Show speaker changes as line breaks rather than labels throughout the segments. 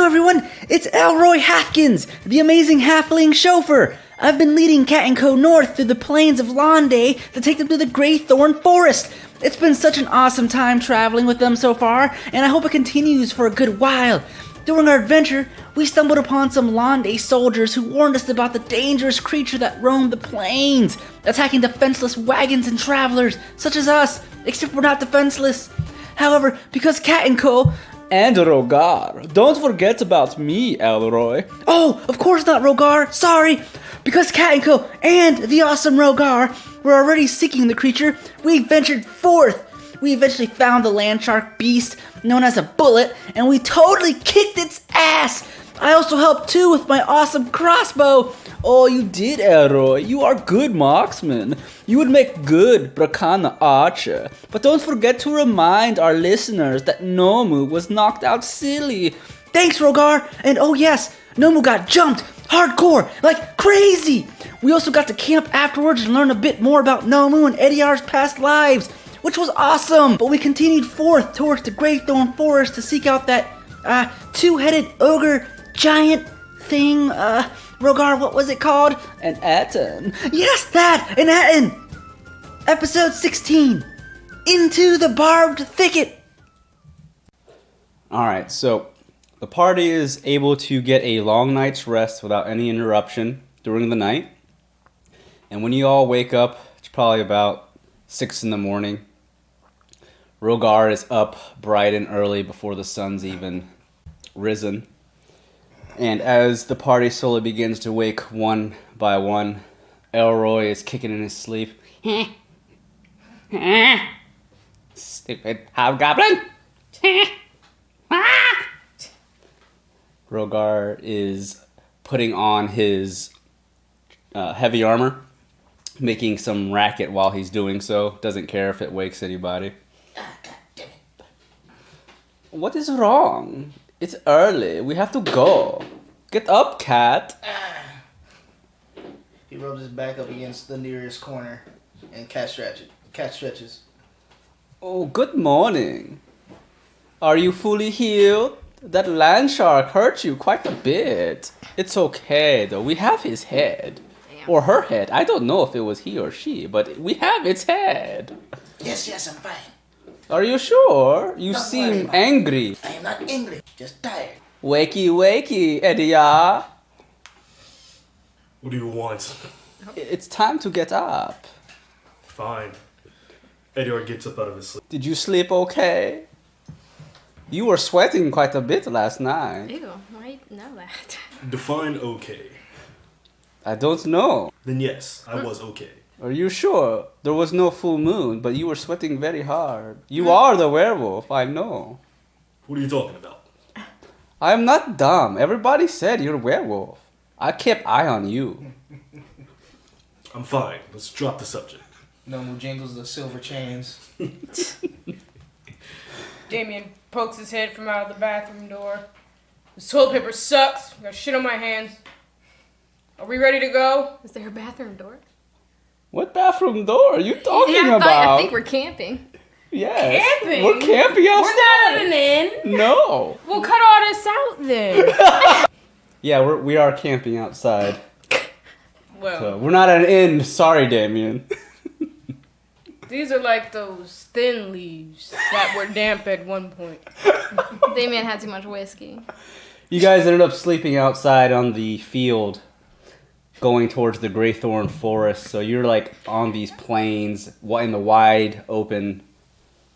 everyone, it's Elroy Haskins, the amazing halfling chauffeur. I've been leading Cat & Co. north through the plains of Londay to take them to the Graythorn Forest. It's been such an awesome time traveling with them so far, and I hope it continues for a good while. During our adventure, we stumbled upon some Londay soldiers who warned us about the dangerous creature that roamed the plains, attacking defenseless wagons and travelers, such as us, except we're not defenseless. However, because Cat & Co.
And Rogar. Don't forget about me, Elroy.
Oh, of course not, Rogar. Sorry. Because Cat & Co. and the awesome Rogar were already seeking the creature, we ventured forth. We eventually found the land shark beast, known as a bullet, and we totally kicked its ass. I also helped too with my awesome crossbow.
Oh, you did, Elroy. You are good marksman. You would make good Bracana archer. But don't forget to remind our listeners that Nomu was knocked out silly.
Thanks, Rogar. And oh yes, Nomu got jumped hardcore, like crazy. We also got to camp afterwards and learn a bit more about Nomu and Ediar's past lives, which was awesome. But we continued forth towards the Graythorn Forest to seek out that two-headed ogre giant thing. Rogar, what was it called?
An Aten.
Yes, that! An Aten! Episode 16. Into the Barbed Thicket.
Alright, so the party is able to get a long night's rest without any interruption during the night. And when you all wake up, it's probably about 6 in the morning. Rogar is up bright and early before the sun's even risen. And as the party slowly begins to wake one by one, Elroy is kicking in his sleep. Stupid hobgoblin! Rogar is putting on his heavy armor, making some racket while he's doing so. Doesn't care if it wakes anybody. What is wrong? It's early. We have to go. Get up, cat.
He rubs his back up against the nearest corner, and cat stretches.
Oh, good morning. Are you fully healed? That land shark hurt you quite a bit. It's okay, though. We have his head.
Damn.
Or her head. I don't know if it was he or she, but we have its head.
Yes, I'm fine.
Are you sure? You
Don't
seem
worry,
angry.
I am not angry, just tired.
Wakey, Edia.
What do you want?
It's time to get up.
Fine. Edward gets up out of his sleep.
Did you sleep okay? You were sweating quite a bit last night.
Ew, why know that?
Define okay.
I don't know.
Then yes, I was okay.
Are you sure? There was no full moon, but you were sweating very hard. You are the werewolf, I know.
What are you talking about?
I am not dumb. Everybody said you're a werewolf. I kept eye on you.
I'm fine. Let's drop the subject.
Nomu jingles the silver chains.
Damien pokes his head from out of the bathroom door. This toilet paper sucks. I got shit on my hands. Are we ready to go?
Is there a bathroom door?
What bathroom door are you talking
I
about?
think we're camping.
Yes.
Camping?
We're camping outside.
We're not at an inn.
No.
We'll cut all this out then.
Yeah, we are camping outside.
Well,
So we're not at an inn. Sorry, Damien.
these are like those thin leaves that were damp at one point.
Damien had too much whiskey.
You guys ended up sleeping outside on the field going towards the Graythorn Forest. So you're like on these plains in the wide open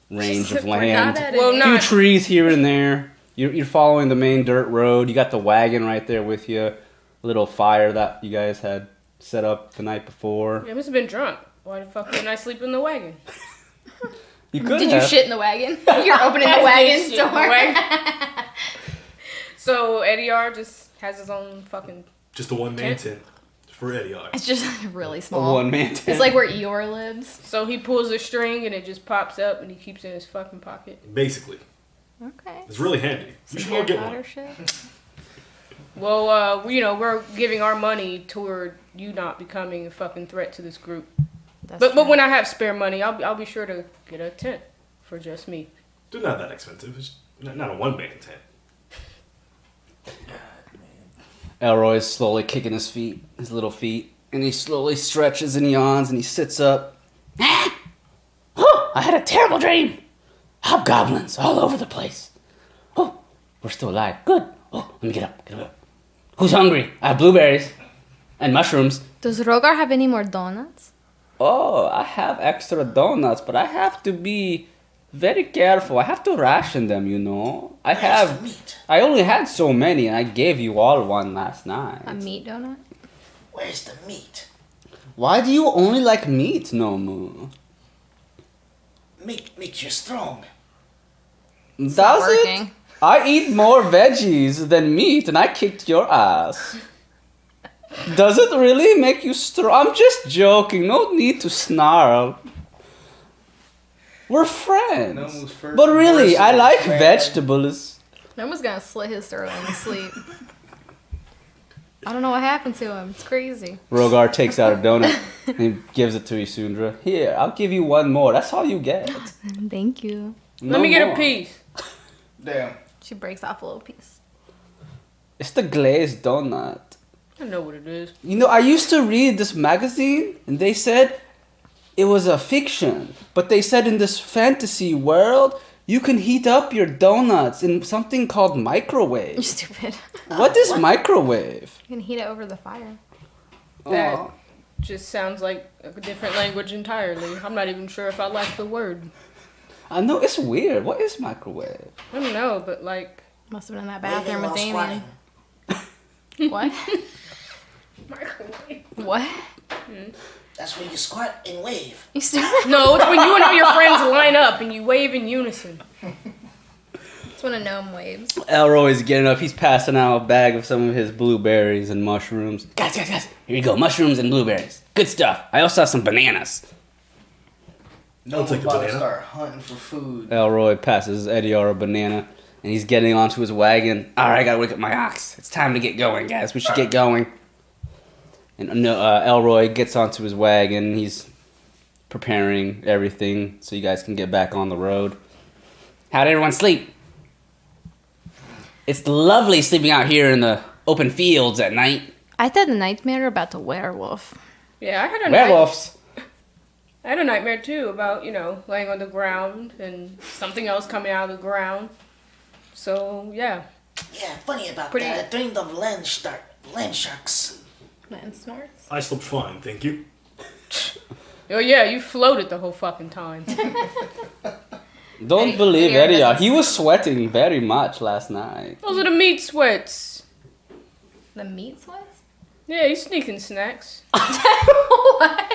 range of land.
Well,
A few
not.
trees here and there. You're following the main dirt road. You got the wagon right there with you. Little fire that you guys had set up the night before.
I must have been drunk. Why the fuck didn't I sleep in the wagon?
You could
Did
have.
you shit in the wagon? You're opening the
I
wagon
did shit in the
door.
wagon. So Eddie R just has his own fucking.
Just a one-man tent for Eddie.
It's just really
A
small.
one-man tent.
It's like where Eeyore lives.
So he pulls a string and it just pops up and he keeps it in his fucking pocket.
Basically.
Okay.
It's really handy. We should all
Harry
get
Potter
one.
shit.
Well, we're giving our money toward you not becoming a fucking threat to this group. But when I have spare money, I'll be sure to get a tent for just me.
They're not that expensive. It's not a one-man tent.
Elroy's slowly kicking his little feet, and he slowly stretches and yawns, and he sits up. Oh, I had a terrible dream. Hobgoblins all over the place. Oh, we're still alive. Good. Oh, let me get up. Who's hungry? I have blueberries and mushrooms.
Does Rogar have any more donuts?
Oh, I have extra donuts, but I have to be very careful. I have to ration them, you know.
Where's the meat?
I only had so many, and I gave you all one last night.
A meat donut?
Where's the meat?
Why do you only like meat, Nomu?
Meat makes you strong.
Does
not
it?
working.
I eat more veggies than meat, and I kicked your ass. Does it really make you strong? I'm just joking. No need to snarl. We're friends.
Nomu's first
But really, I
morsel
like
is bad.
vegetables.
Noma's gonna slit his throat in his sleep. I don't know what happened to him. It's crazy.
Rogar takes out a donut and he gives it to Isundra. Here, I'll give you one more. That's all you get.
Thank you.
No
Let me get
more.
a piece.
Damn.
She breaks off a little piece.
It's the glazed donut.
I know what it is.
You know, I used to read this magazine and they said it was a fiction. But they said in this fantasy world, you can heat up your donuts in something called
You're
microwave.
stupid.
What is microwave?
You can heat it over the fire.
That
Oh.
just sounds like a different language entirely. I'm not even sure if I like the word.
I know, it's weird. What is microwave?
I don't know, but like
Must have been in that
Waving
bathroom with
while
Damien.
squatting.
What?
microwave.
What?
That's where you squat and wave.
You stupid?
No, it's when you and all your friends line up and you wave in unison.
It's when a gnome waves.
Elroy's getting up. He's passing out a bag of some of his blueberries and mushrooms. Guys. Here you go. Mushrooms and blueberries. Good stuff. I also have some bananas.
Nomu's
take the
about to
banana.
start hunting for food.
Elroy passes Ediar a banana, and he's getting onto his wagon. All right, I gotta wake up my ox. It's time to get going, guys. We should get going. And Elroy gets onto his wagon. He's preparing everything so you guys can get back on the road. How'd everyone sleep? It's lovely sleeping out here in the open fields at night.
I had a nightmare about a werewolf.
Yeah, I had a
Werewolves.
I had a nightmare too about, laying on the ground and something else coming out of the ground. So, yeah.
Yeah, funny about
Pretty-
that. I dreamed of land sharks.
Man smarts.
I slept fine, thank you.
Oh, yeah, you floated the whole fucking time.
Don't
Eddie-
believe
Eddie
Ediar.
doesn't
He was sweating very much last night.
Those are the meat sweats.
The meat sweats?
Yeah, he's sneaking snacks.
What?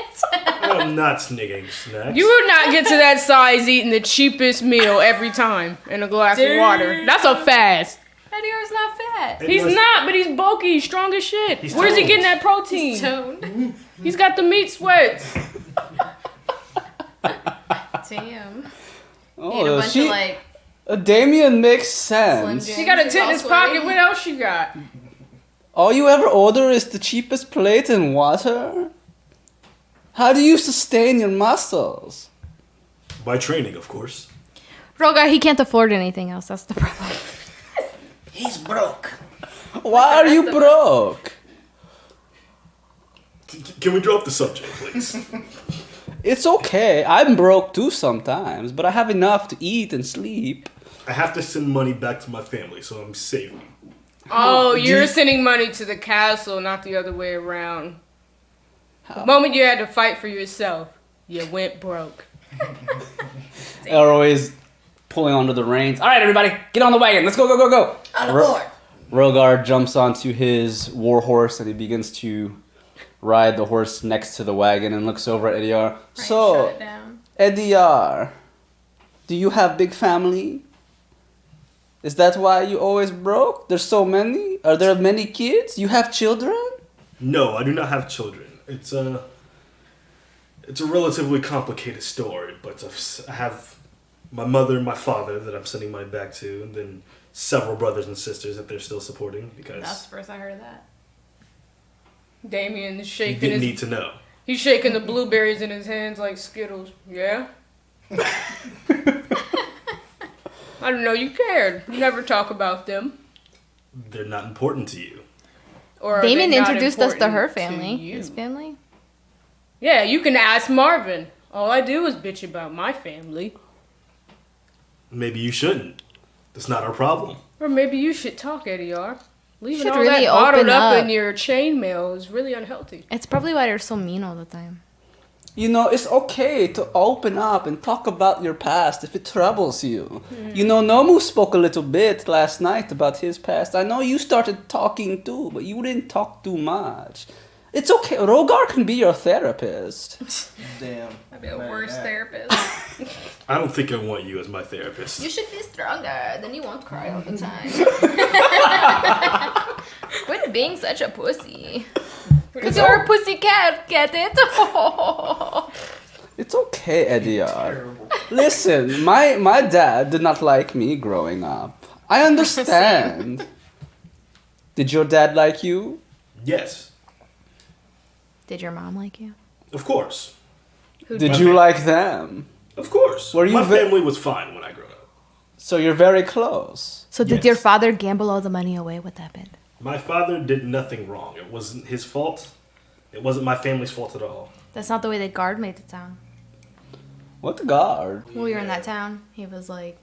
I'm not snigging snacks.
You would not get to that size eating the cheapest meal every time in a glass of water. That's a fast.
Ediar's not fat.
Eddie
He's
was-
not, but he's bulky, he's strong as shit.
He's
Where's he
toned.
getting that protein?
Toned.
He's got the meat sweats.
Damn.
Oh,
He ate a bunch of like
Damien makes
Slim
sense.
Jim.
He got a tit in
All
his pocket.
sweaty.
What else you got?
All you ever order is the cheapest plate and water? How do you sustain your muscles?
By training, of course.
Rogar, he can't afford anything else. That's the problem.
He's broke.
Why are you broke?
Can we drop the subject, please?
It's okay. I'm broke too sometimes, but I have enough to eat and sleep.
I have to send money back to my family, so I'm saving.
Oh, you're sending money to the castle, not the other way around. The moment you had to fight for yourself, you went broke.
Elroy is pulling onto the reins. All right, everybody, get on the wagon. Let's go, go, go, go.
On board.
Rogar jumps onto his war horse and he begins to ride the horse next to the wagon and looks over at Ediar. So,
Shut it down.
Ediar, do you have big family? Is that why you always broke? There's so many? Are there many kids? You have children?
No, I do not have children. It's a relatively complicated story, but I have my mother and my father that I'm sending money back to, and then several brothers and sisters that they're still supporting because
That's the first I heard of that.
Damien is
you
shaking
didn't
his...
need to know.
He's shaking the blueberries in his hands like Skittles. Yeah? I don't know, you cared. You never talk about them.
They're not important to you.
Or are
Damon
they not
introduced us to her
important
family.
you?
His family.
Yeah, you can ask Marvin. All I do is bitch about my family.
Maybe you shouldn't. That's not our problem.
Or maybe you should talk, Eddie. Leaving
should
all
really
that bottled
open
up
up.
in your chainmail is really unhealthy.
It's probably why they're so mean all the time.
You know, it's okay to open up and talk about your past if it troubles you. You know, Nomu spoke a little bit last night about his past. I know you started talking too, but you didn't talk too much. It's okay. Rogar can be your therapist.
Damn.
I'd be a
Man,
worse
that-
therapist.
I don't think I want you as my therapist.
You should be stronger, then you won't cry all the time. Quit being such a pussy. Because you're a pussy cat, get it?
It's okay, Ediar. Listen, my dad did not like me growing up. I understand. Did your dad like you?
Yes,
Did your mom like you?
of course.
Did you like them?
Of course.
Were you
my
ve-
family was fine when I grew up.
So you're very close.
So did
Yes.
your father gamble all the money away? What happened?
My father did nothing wrong. It wasn't his fault. It wasn't my family's fault at all.
That's not the way the guard made the town.
What guard?
When we were in that town, he was like,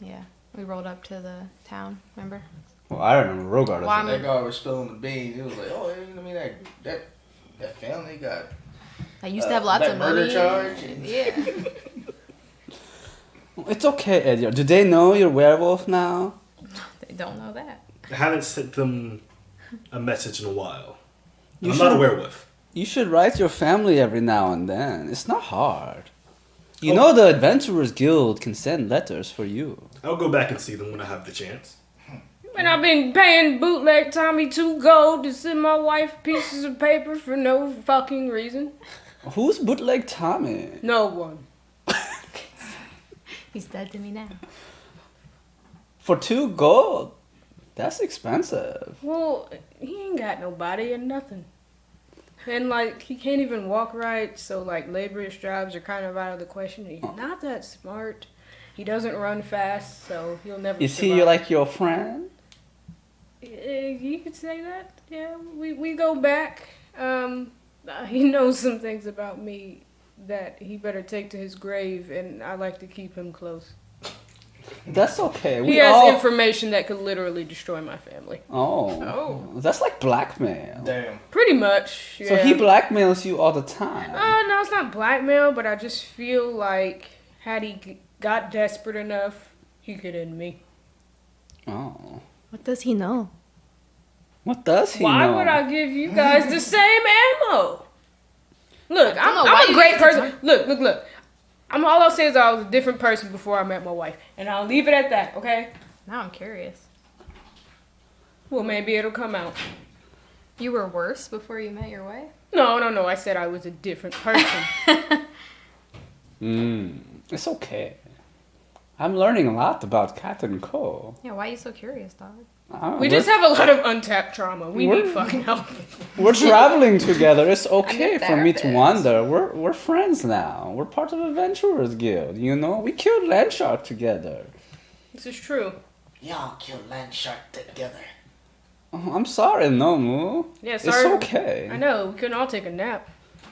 yeah, we rolled up to the town, remember?
Well, I remember Rogar.
Why-
That guy was spilling the beans. He was like, "Oh, I mean that family got
I used to have lots
that
of
murder
money.
charge?
Yeah.
It's okay, Ediar. Do they know you're werewolf now?
They don't know that.
I haven't sent them a message in a while.
You
I'm not a
should-
werewolf.
You should write your family every now and then. It's not hard. You know the Adventurers Guild can send letters for you.
I'll go back and see them when I have the chance.
And I've been paying bootleg Tommy 2 gold to send my wife pieces of paper for no fucking reason.
Who's bootleg Tommy?
No one.
He's dead to me now.
For 2 gold? That's expensive.
Well, he ain't got nobody and nothing. And, like, he can't even walk right, so, like, laborious jobs are kind of out of the question. He's not that smart. He doesn't run fast, so he'll never
Is he
survive.
like your friend?
You could say that. Yeah, we go back. He knows some things about me that he better take to his grave, and I like to keep him close.
That's okay.
He
We
has
all...
information that could literally destroy my family.
Oh. That's like blackmail.
Damn.
Pretty much, yeah.
So he blackmails you all the time.
No, it's not blackmail, but I just feel like had he got desperate enough, he could end me.
Oh.
What does he know?
What does he
Why
know?
would I give you guys the same ammo? Look,
I don't know why
I'm a
you
great
need to
person. Look. All I'll say is I was a different person before I met my wife, and I'll leave it at that. Okay?
Now I'm curious.
Well, maybe it'll come out.
You were worse before you met your wife?
No. I said I was a different person.
It's okay. I'm learning a lot about Cat and Co.
Yeah, why are you so curious, dog?
We just have a lot of untapped trauma. We
We're-
need fucking help.
We're traveling together. It's okay
I'm your
for me to
therapist.
wander. We're friends now. We're part of Adventurers Guild. You know, we killed Landshark together.
This is true.
Y'all kill land shark together.
Oh, I'm sorry, Nomu.
Yeah,
It's
sorry.
okay.
I know. We couldn't all take a nap.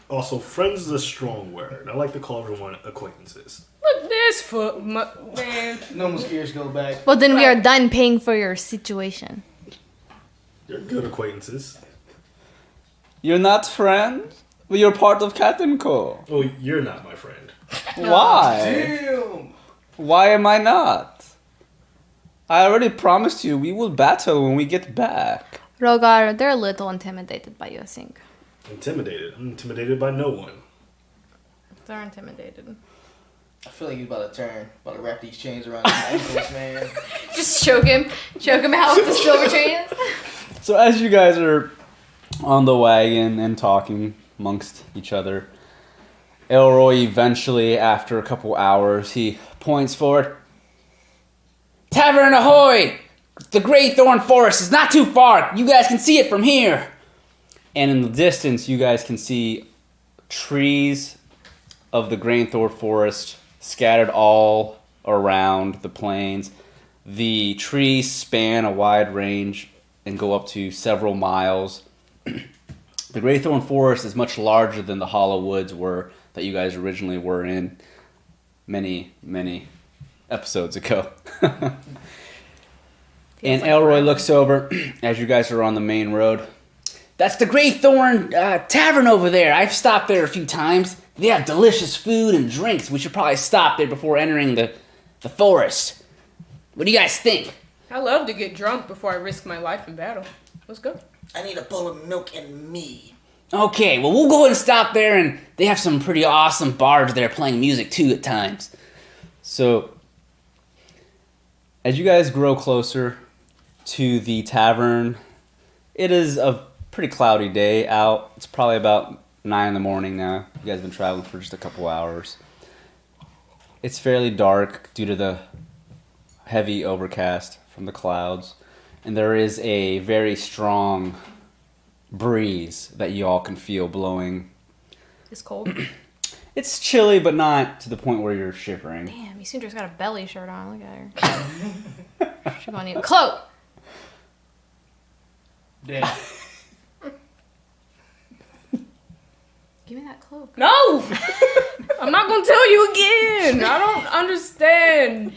Also, friends is a strong word. I like to call everyone acquaintances.
Look, this foot, man.
No mosquitoes go back.
Well, then we are done paying for your situation.
You're good acquaintances.
You're not friends, but you're part of Cat and Co.
Oh, you're not my friend.
Why?
Damn.
Why am I not? I already promised you we will battle when we get back.
Rogar, they're a little intimidated by you, I think.
Intimidated. I'm intimidated by no one.
They're intimidated.
I feel like he's about to turn. About to wrap these chains around his ankles, man.
Just choke him out with the silver chains.
So as you guys are on the wagon and talking amongst each other, Elroy eventually, after a couple hours, he points forward. Tavern ahoy! The Graythorn Forest is not too far. You guys can see it from here. And in the distance, you guys can see trees of the Graythorn Forest scattered all around the plains. The trees span a wide range and go up to several miles. the Graythorn Forest is much larger than the Hollow Woods were that you guys originally were in many, many episodes ago. And Elroy looks over as you guys are on the main road. That's the Graythorn Tavern over there. I've stopped there a few times. They have delicious food and drinks. We should probably stop there before entering the forest. What do you guys think?
I love to get drunk before I risk my life in battle. Let's go.
I need a bowl of milk and me.
Okay, well, we'll go ahead and stop there, and they have some pretty awesome bards there playing music, too, at times. So, as you guys grow closer to the tavern, it is a pretty cloudy day out. It's probably about 9 in the morning now. You guys have been traveling for just a couple hours. It's fairly dark due to the heavy overcast from the clouds, and there is a very strong breeze that you all can feel blowing.
It's cold.
It's chilly, but not to the point where you're shivering.
Damn, Yusindra's got a belly shirt on. Look at her. She's gonna need a cloak.
Damn.
Give me that cloak.
No! I'm not gonna tell you again. I don't understand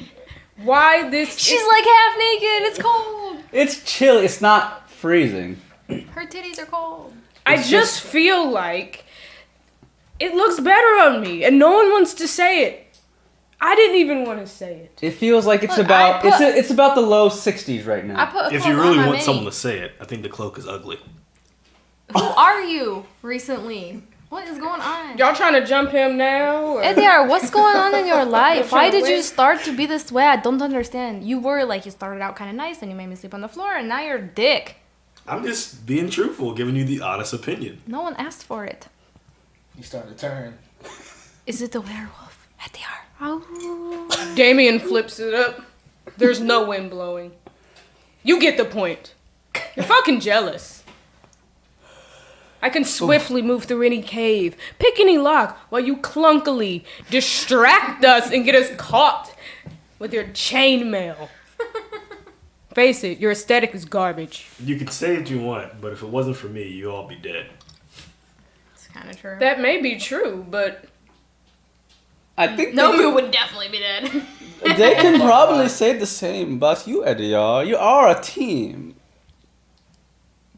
why this.
She's like half naked. It's cold.
It's chilly. It's not freezing.
Her titties are cold.
I just feel like it looks better on me, and no one wants to say it. I didn't even want to say it.
It feels like it's
Look,
about
I put-
it's about the low 60s right now.
I put a
If
cloak
you
on
really
my
want
mini.
someone to say it, I think the cloak is ugly.
Who are you recently? What is going on?
Y'all trying to jump him now? Or?
Ediar, what's going on in your life? Why
trying to
did you
win.
start to be this way? I don't understand. You started out kind of nice, and you made me sleep on the floor, and now you're a dick.
I'm just being truthful, giving you the honest opinion.
No one asked for it.
You starting to turn.
Is it the werewolf? Ediar. Oh.
Damien flips it up. There's no wind blowing. You get the point. You're fucking jealous. I can swiftly move through any cave, pick any lock, while you clunkily distract us and get us caught with your chainmail. Face it, your aesthetic is garbage.
You could say what you want, but if it wasn't for me, you'd all be dead.
It's kind of true.
That may be true, but
I think
No,
they
you
can,
would definitely be dead.
they can probably say the same about you, Ediar. You are a team.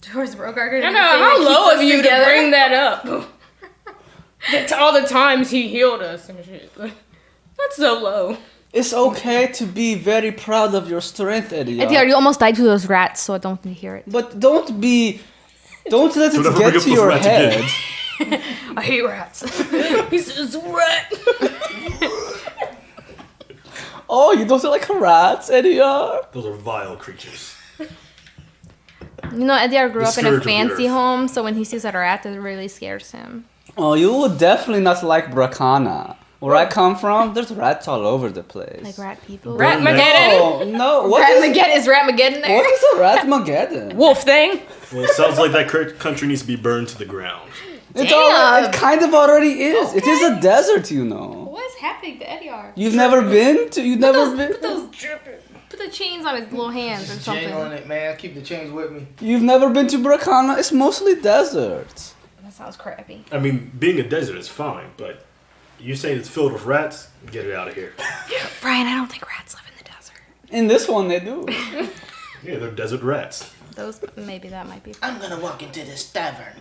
George Brogar
I know, how low of you to bring that up. That's all the times he healed us and shit. That's so low.
It's okay to be very proud of your strength, Ediar.
Ediar, you almost died to those rats, so I don't hear it.
But don't let
Don't
it
ever bring
get
up
to
those
your
rats
head.
again.
I hate rats.
He says, rat.
Oh, you don't like rats, Ediar?
Those are vile creatures.
You know, Ediar grew
The
up in a
scourge of the
fancy
earth.
home, so when he sees a rat, it really scares him.
Oh, you would definitely not like Bracana. Where I come from, there's rats all over the place.
Like rat people.
Ratmageddon?
No, what
Ratmageddon is Ratmageddon there?
what is a Ratmageddon?
Wolf thing?
Well, it sounds like that country needs to be burned to the ground.
It kind of already is. It is a desert, you know.
What is happening to Ediar?
You've never been to. You've never been.
Put the chains on his little hands or
Chain on
something.
it, man. Keep the chains with me.
You've never been to Bracana. It's mostly desert.
That sounds crappy.
I mean, being a desert is fine, but you saying it's filled with rats? Get it out of here.
Brian, I don't think rats live in the desert.
In this one, they do.
Yeah, they're desert rats.
Maybe that might be.
I'm gonna walk into this tavern.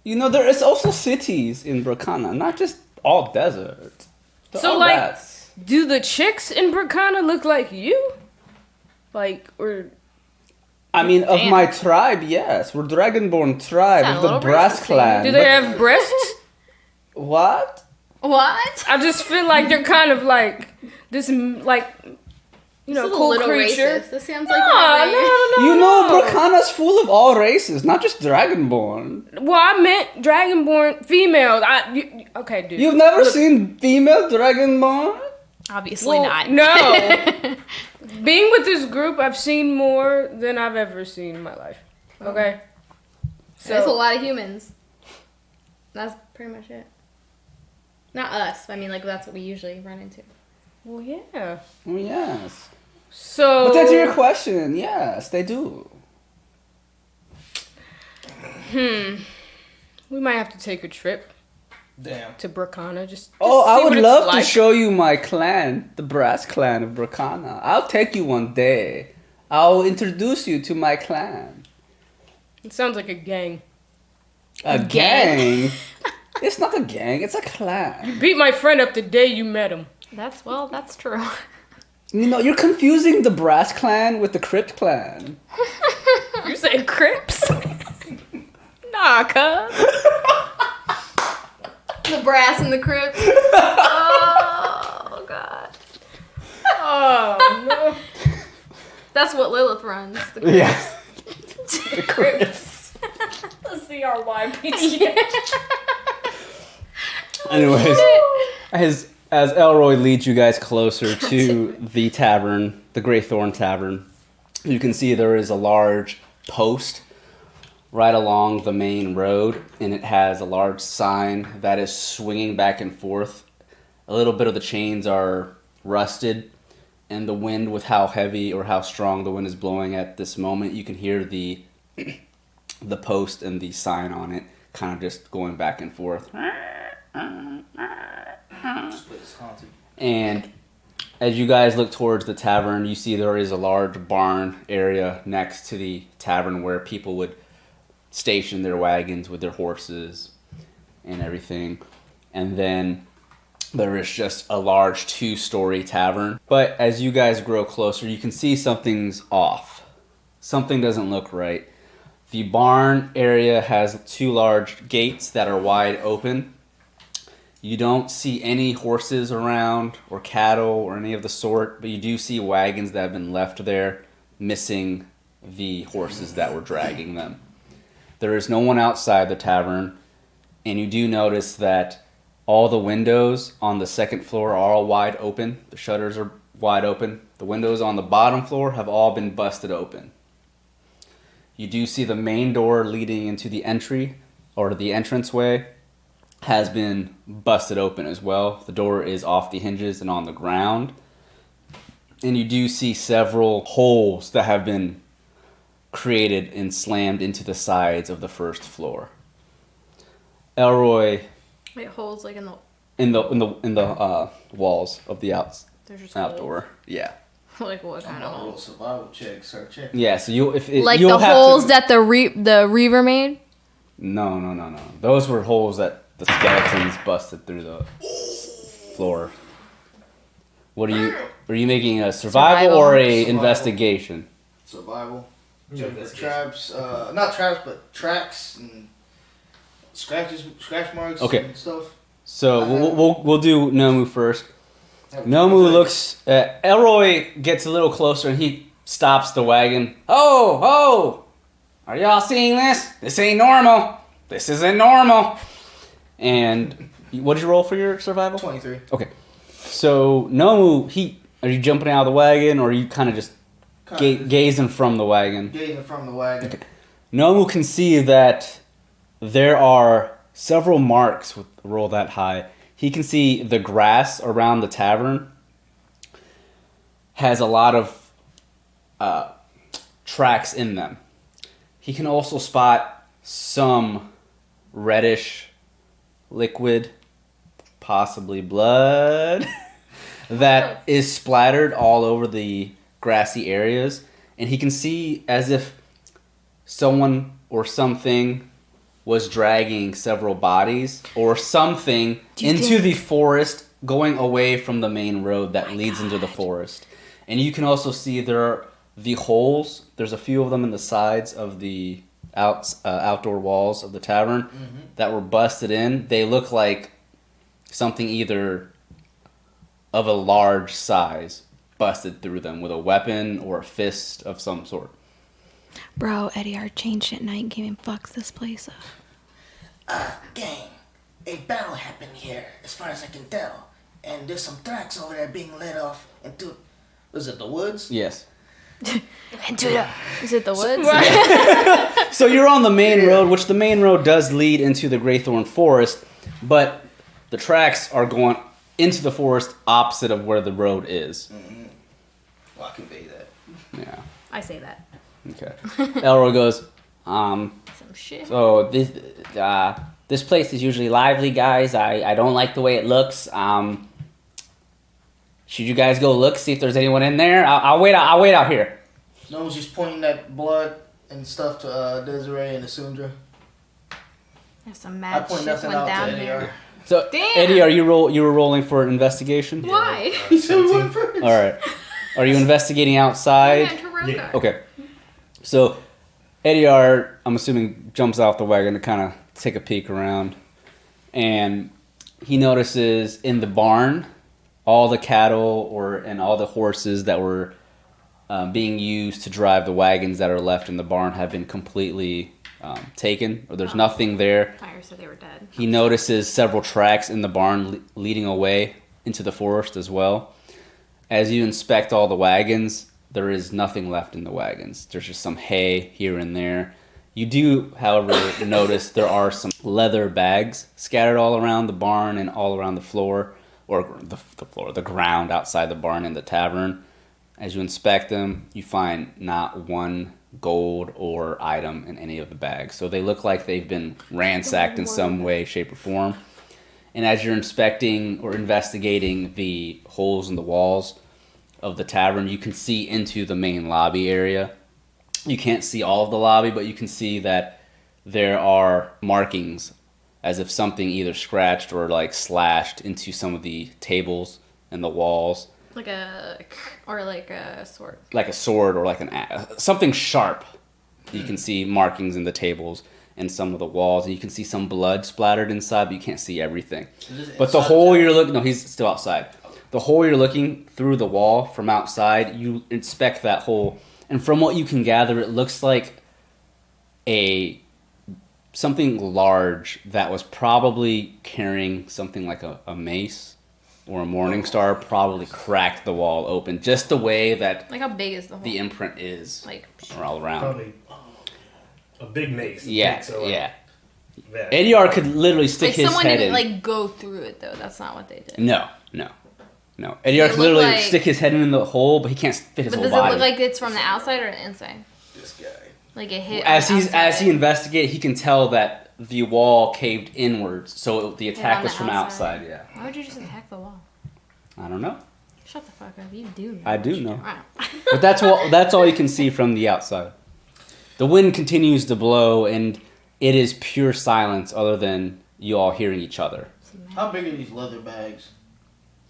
You know, there is also cities in Bracana, not just all desert. They're
So,
all
like-
rats.
Do the chicks in Bracana look like you? Like, or...
I mean, of
Damn.
my tribe, yes. We're Dragonborn tribe
Sound
of
a
the
little
Brass
racist.
Clan.
Do they
but-
have breasts?
What?
What?
I just feel like they're kind of like this, like, you know, cool creature.
This sounds
No,
like
no.
You know, Bracana's full of all races, not just Dragonborn.
Well, I meant dragonborn females. Okay, dude.
You've never
Look,
seen female Dragonborn?
Obviously
well,
not.
No. Being with this group, I've seen more than I've ever seen in my life. Okay.
That's a lot of humans. That's pretty much it. Not us. I mean, like, that's what we usually run into.
Well, yeah.
Oh, yes.
So.
But to answer your question, yes, they do.
We might have to take a trip
Damn.
to Bracana. Just
Oh,
see
I
what
would
it's
love
like.
to show you my clan, the brass clan of Bracana. I'll take you one day. I'll introduce you to my clan.
It sounds like a gang.
A
gang?
gang? It's not a gang, it's a clan.
Beat my friend up the day you met him.
That's true.
You know, you're confusing the brass clan with the crypt clan.
You said Crips? Nah, cuz.
The brass and the crypt. Oh god.
Oh, no.
That's what Lilith runs. The crypt.
Yes. The crypts.
The CRYPT.
Anyways, as Elroy leads you guys closer to the tavern, the Graythorn Tavern, you can see there is a large post right along the main road, and it has a large sign that is swinging back and forth. A little bit of the chains are rusted, and the wind, with how heavy or how strong the wind is blowing at this moment, you can hear the post and the sign on it kind of just going back and forth.
This place is haunted.
And as you guys look towards the tavern, you see there is a large barn area next to the tavern where people would station their wagons with their horses and everything. And then there is just a large 2-story tavern. But as you guys grow closer, you can see something's off. Something doesn't look right. The barn area has 2 large gates that are wide open. You don't see any horses around or cattle or any of the sort, but you do see wagons that have been left there, missing the horses that were dragging them. There is no one outside the tavern, and you do notice that all the windows on the second floor are all wide open. The shutters are wide open. The windows on the bottom floor have all been busted open. You do see the main door leading into the entry, or the entranceway, has been busted open as well. The door is off the hinges and on the ground. And you do see several holes that have been created and slammed into the sides of the first floor. Elroy,
Wait, holes like in the.
in the walls of the
There's just
outdoor. Yeah.
Like what
I'm
kind
on
of
a little
holes?
survival check, sir. Check.
Yeah, so you'll
Like
you'll
the
have
holes
to,
that the Reaver made.
No. Those were holes that the skeletons busted through the floor. What are you making a survival or a
Survival.
investigation?
Survival.
Yeah,
Check for
investigation.
traps. Not traps, but tracks and scratch marks
Okay.
and stuff.
So we'll do Nomu first. Nomu looks. Elroy gets a little closer and he stops the wagon. Oh! Are y'all seeing this? This ain't normal. This isn't normal. And what did you roll for your survival?
23.
Okay. So Nomu, are you jumping out of the wagon or are you kind of just gazing from the wagon?
Gazing from the wagon.
Okay. Nomu can see that there are several marks with a roll that high. He can see the grass around the tavern has a lot of tracks in them. He can also spot some reddish liquid, possibly blood, that is splattered all over the grassy areas. And he can see as if someone or something was dragging several bodies or something into the forest, going away from the main road that leads into the forest. And you can also see there are the holes. There's a few of them in the sides of the outdoor walls of the tavern that were busted in. They look like something either of a large size busted through them with a weapon or a fist of some sort.
Bro, Eddie, our changed at night came and fucks this place up.
Gang, a battle happened here, as far as I can tell. And there's some tracks over there being let off into...
Was it the woods?
Yes.
Is it the woods?
So you're on the main road, which the main road does lead into the Graythorn Forest, but the tracks are going into the forest opposite of where the road is.
Well, I convey that.
Yeah.
I say that.
Okay. Elroy goes,
Some shit.
So this place is usually lively, guys. I don't like the way it looks. Should you guys go look, see if there's anyone in there? I'll wait out here.
No one's just pointing that blood and stuff to Desiree and Asundra.
There's some
I
mad
point
shit
nothing
went
out
down
to
here.
Eddie.
So
Damn.
Eddie, you were rolling for investigation?
Why?
He said we went first.
All right. Are you investigating outside?
Yeah.
Okay. So Eddie, I'm assuming, jumps off the wagon to kind of take a peek around, and he notices in the barn all the cattle and all the horses that were being used to drive the wagons that are left in the barn have been completely taken, or there's nothing there.
Fire said they were dead.
He notices several tracks in the barn leading away into the forest as well. As you inspect all the wagons, there is nothing left in the wagons. There's just some hay here and there. You do, however, notice there are some leather bags scattered all around the barn and all around the floor, or the ground outside the barn and the tavern. As you inspect them, you find not one gold or item in any of the bags. So they look like they've been ransacked in some way, shape, or form. And as you're inspecting or investigating the holes in the walls of the tavern, you can see into the main lobby area. You can't see all of the lobby, but you can see that there are markings as if something either scratched or like slashed into some of the tables and the walls.
Like a sword.
Like a sword or like something sharp. You can see markings in the tables and some of the walls, and you can see some blood splattered inside, but you can't see everything. But the hole you're looking... No, he's still outside. The hole you're looking through the wall from outside, you inspect that hole, and from what you can gather, it looks like something large that was probably carrying something like a mace or a morning star probably cracked the wall open, just the way that
Like, how big is the hole?
the imprint is
Like,
all around.
Probably a big mace.
Yeah,
So,
yeah.
that.
Edyar could literally stick
like
his
someone
head
didn't,
in.
like, go through it, though. That's not what they did.
No. Edyar
It
could
look
literally
like-
stick his head in the hole, but he can't fit his
But
whole
does it
body.
look like it's from the outside or the inside?
This guy.
Like, it hit
as
on the
he
outside?
investigates, he can tell that the wall caved inwards, so the attack
on
was
the
from
outside.
outside. Yeah,
Why would you just attack the wall?
I don't know,
Shut the fuck up. You do know.
I do know,
Wow.
but that's all you can see from the outside. The wind continues to blow, and it is pure silence, other than you all hearing each other.
How big are these leather bags?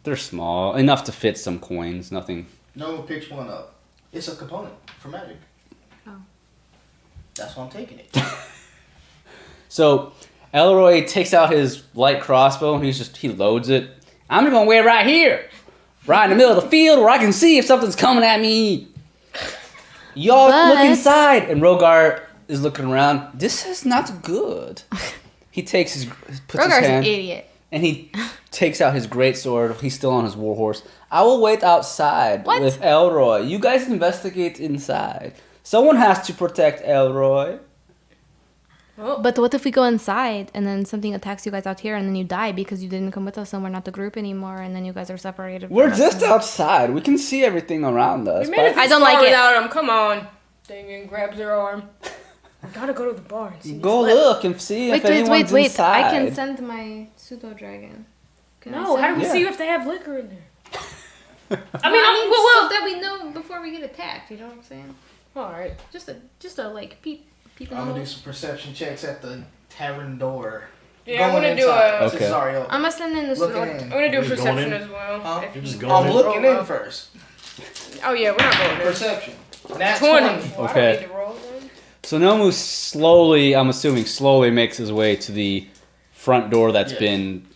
They're small, enough to fit some coins. Nothing.
No one picks one up. It's a component for magic.
Oh.
That's why I'm taking it.
So Elroy takes out his light crossbow and he loads it. I'm gonna wear it right here, right in the middle of the field where I can see if something's coming at me. Y'all look
But-
inside, and Rogar is looking around. This is not good. He puts his
Rogar's
hand,
an idiot.
and he takes out his greatsword. He's still on his warhorse. I will wait outside
What?
with Elroy. You guys investigate inside. Someone has to protect Elroy.
But what if we go inside and then something attacks you guys out here and then you die because you didn't come with us and we're not the group anymore and then you guys are separated?
We're
from us
just
and-
outside. We can see everything around us.
We made it
But
this
don't
far
like it.
without him. Come on. Damien grabs her arm. I gotta go to the bar and see
go
what's left.
look and see if
Wait,
anyone's
wait.
inside.
I can send my pseudo dragon. Can I
No, how do we
Yeah.
see if they have liquor in there?
I mean, so that we know before we get attacked. You know what I'm saying?
Alright.
Just a like peep in the
I'm gonna
hole.
do some perception checks at the tavern door.
Yeah, I'm
Going
gonna do
inside.
a.
Okay.
This is Ariel.
I'm gonna send in the
Looking
pseudo.
in.
I'm gonna do a
You're going
perception
in?
as well.
Huh?
If
You're just
you-
going
I'm
in?
looking
Oh,
in first.
Oh yeah, we're not going in.
Perception. That's
20.
20.
Well, I
Okay.
don't need to roll then.
So Nomu slowly, I'm assuming slowly, makes his way to the front door that's
Yes.
been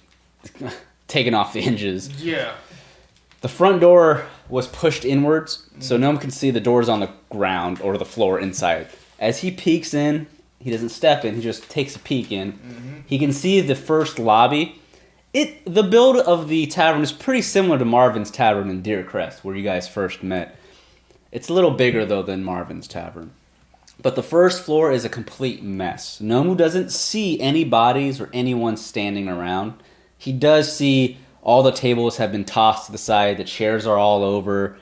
taken off the hinges.
Yeah.
The front door was pushed inwards, so Gnome can see the doors on the ground or the floor inside. As he peeks in, he doesn't step in, he just takes a peek in. He can see the first lobby. The build of the tavern is pretty similar to Marvin's Tavern in Deercrest, where you guys first met. It's a little bigger, though, than Marvin's Tavern. But the first floor is a complete mess. Nomu doesn't see any bodies or anyone standing around. He does see all the tables have been tossed to the side. The chairs are all over.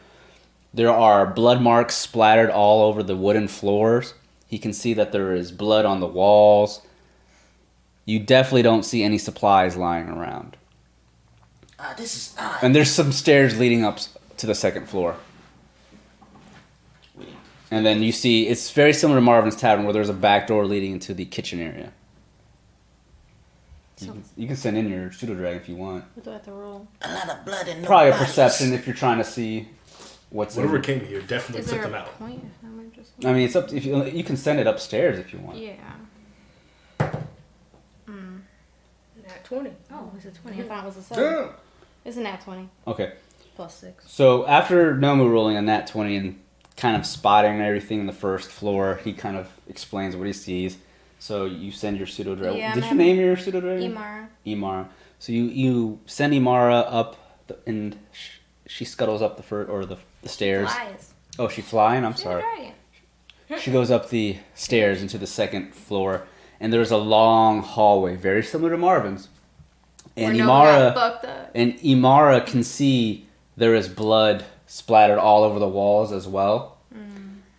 There are blood marks splattered all over the wooden floors.
He can see that there is blood on the walls. You definitely don't see any supplies lying around.
This is odd.
And there's some stairs leading up to the second floor. And then you see, it's very similar to Marvin's Tavern, where there's a back door leading into the kitchen area. You can send in your pseudo dragon if you want.
What do I have to roll?
A lot of blood and no
Probably a
bodies.
perception if you're trying to see what's
Whatever
in.
came here, definitely
Is
took
there
them
a
out.
point? How am I just...
I mean, it's up to, if you can send it upstairs if you want.
Yeah.
Nat 20.
Oh, it's a 20. I thought it was a 7. It's a nat 20.
Okay.
Plus 6.
So after Nomu rolling a nat 20 and kind of spotting everything in the first floor, he kind of explains what he sees. So you send your pseudo dragon.
Yeah,
Did you name your pseudo dragon?
Imara.
Imara. So you send Imara up, and she scuttles up the stairs.
Flies.
Oh, she flying? I'm
She's a
sorry.
dragon.
She goes up the stairs into the second floor, and there's a long hallway, very similar to Marvin's. And
Where Noah got
Imara
fucked up.
and Imara can see there is blood splattered all over the walls as well.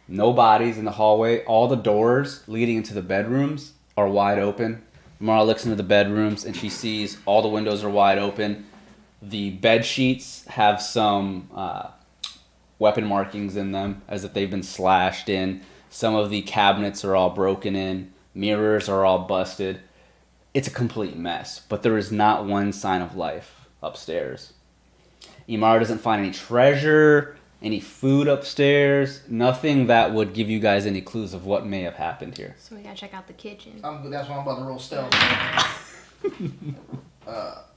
No bodies in the hallway. All the doors leading into the bedrooms are wide open. Imara looks into the bedrooms and she sees all the windows are wide open. The bed sheets have some weapon markings in them, as if they've been slashed in. Some of the cabinets are all broken in. Mirrors are all busted. It's a complete mess, but there is not one sign of life upstairs. Imara doesn't find any treasure, any food upstairs, nothing that would give you guys any clues of what may have happened here.
So we gotta check out the kitchen.
That's why I'm about to roll stealth.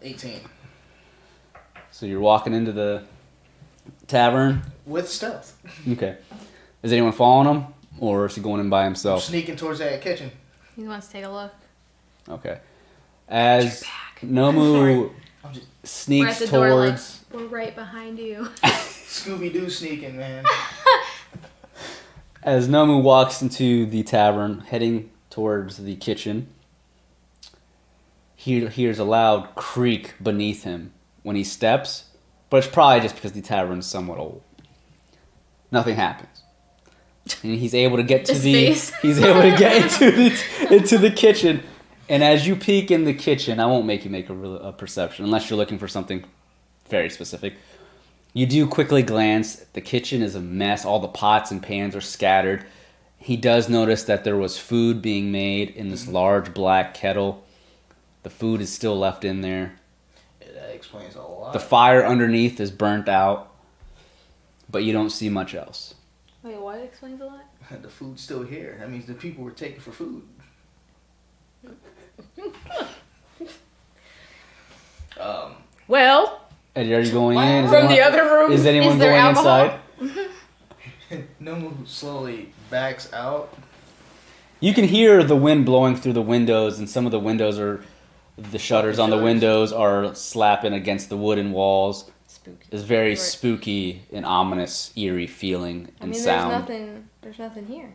18.
So you're walking into the tavern.
With stealth.
Okay. Is anyone following him, or is he going in by
I'm
himself?
sneaking towards that kitchen.
He wants to take a look.
Okay. As Nomu
I'm just
We're at
sneaks
the door like,
towards...
we're right behind you.
Scooby-Doo sneaking, man.
As Nomu walks into the tavern, heading towards the kitchen, he hears a loud creak beneath him when he steps, but it's probably just because the tavern's somewhat old. Nothing happens. And he's able to get to
His
the
face.
he's able to get into the kitchen. And as you peek in the kitchen, I won't make you make a perception unless you're looking for something very specific. You do quickly glance. The kitchen is a mess. All the pots and pans are scattered. He does notice that there was food being made in this large black kettle. The food is still left in there.
Yeah, that explains a lot.
The fire underneath is burnt out, but you don't see much else.
Wait, what explains a lot?
The food's still here. That means the people were taken for food.
Well,
Eddie, are you going in? Is
from the
anyone-
other room.
Is anyone
Is there
going
alcohol?
inside?
Nomu slowly backs out.
You can hear the wind blowing through the windows, and some of the windows are... The shutters on the windows are slapping against the wooden walls.
Spooky.
It's very
Right.
spooky and ominous, eerie feeling
I
and
mean,
sound.
there's nothing here.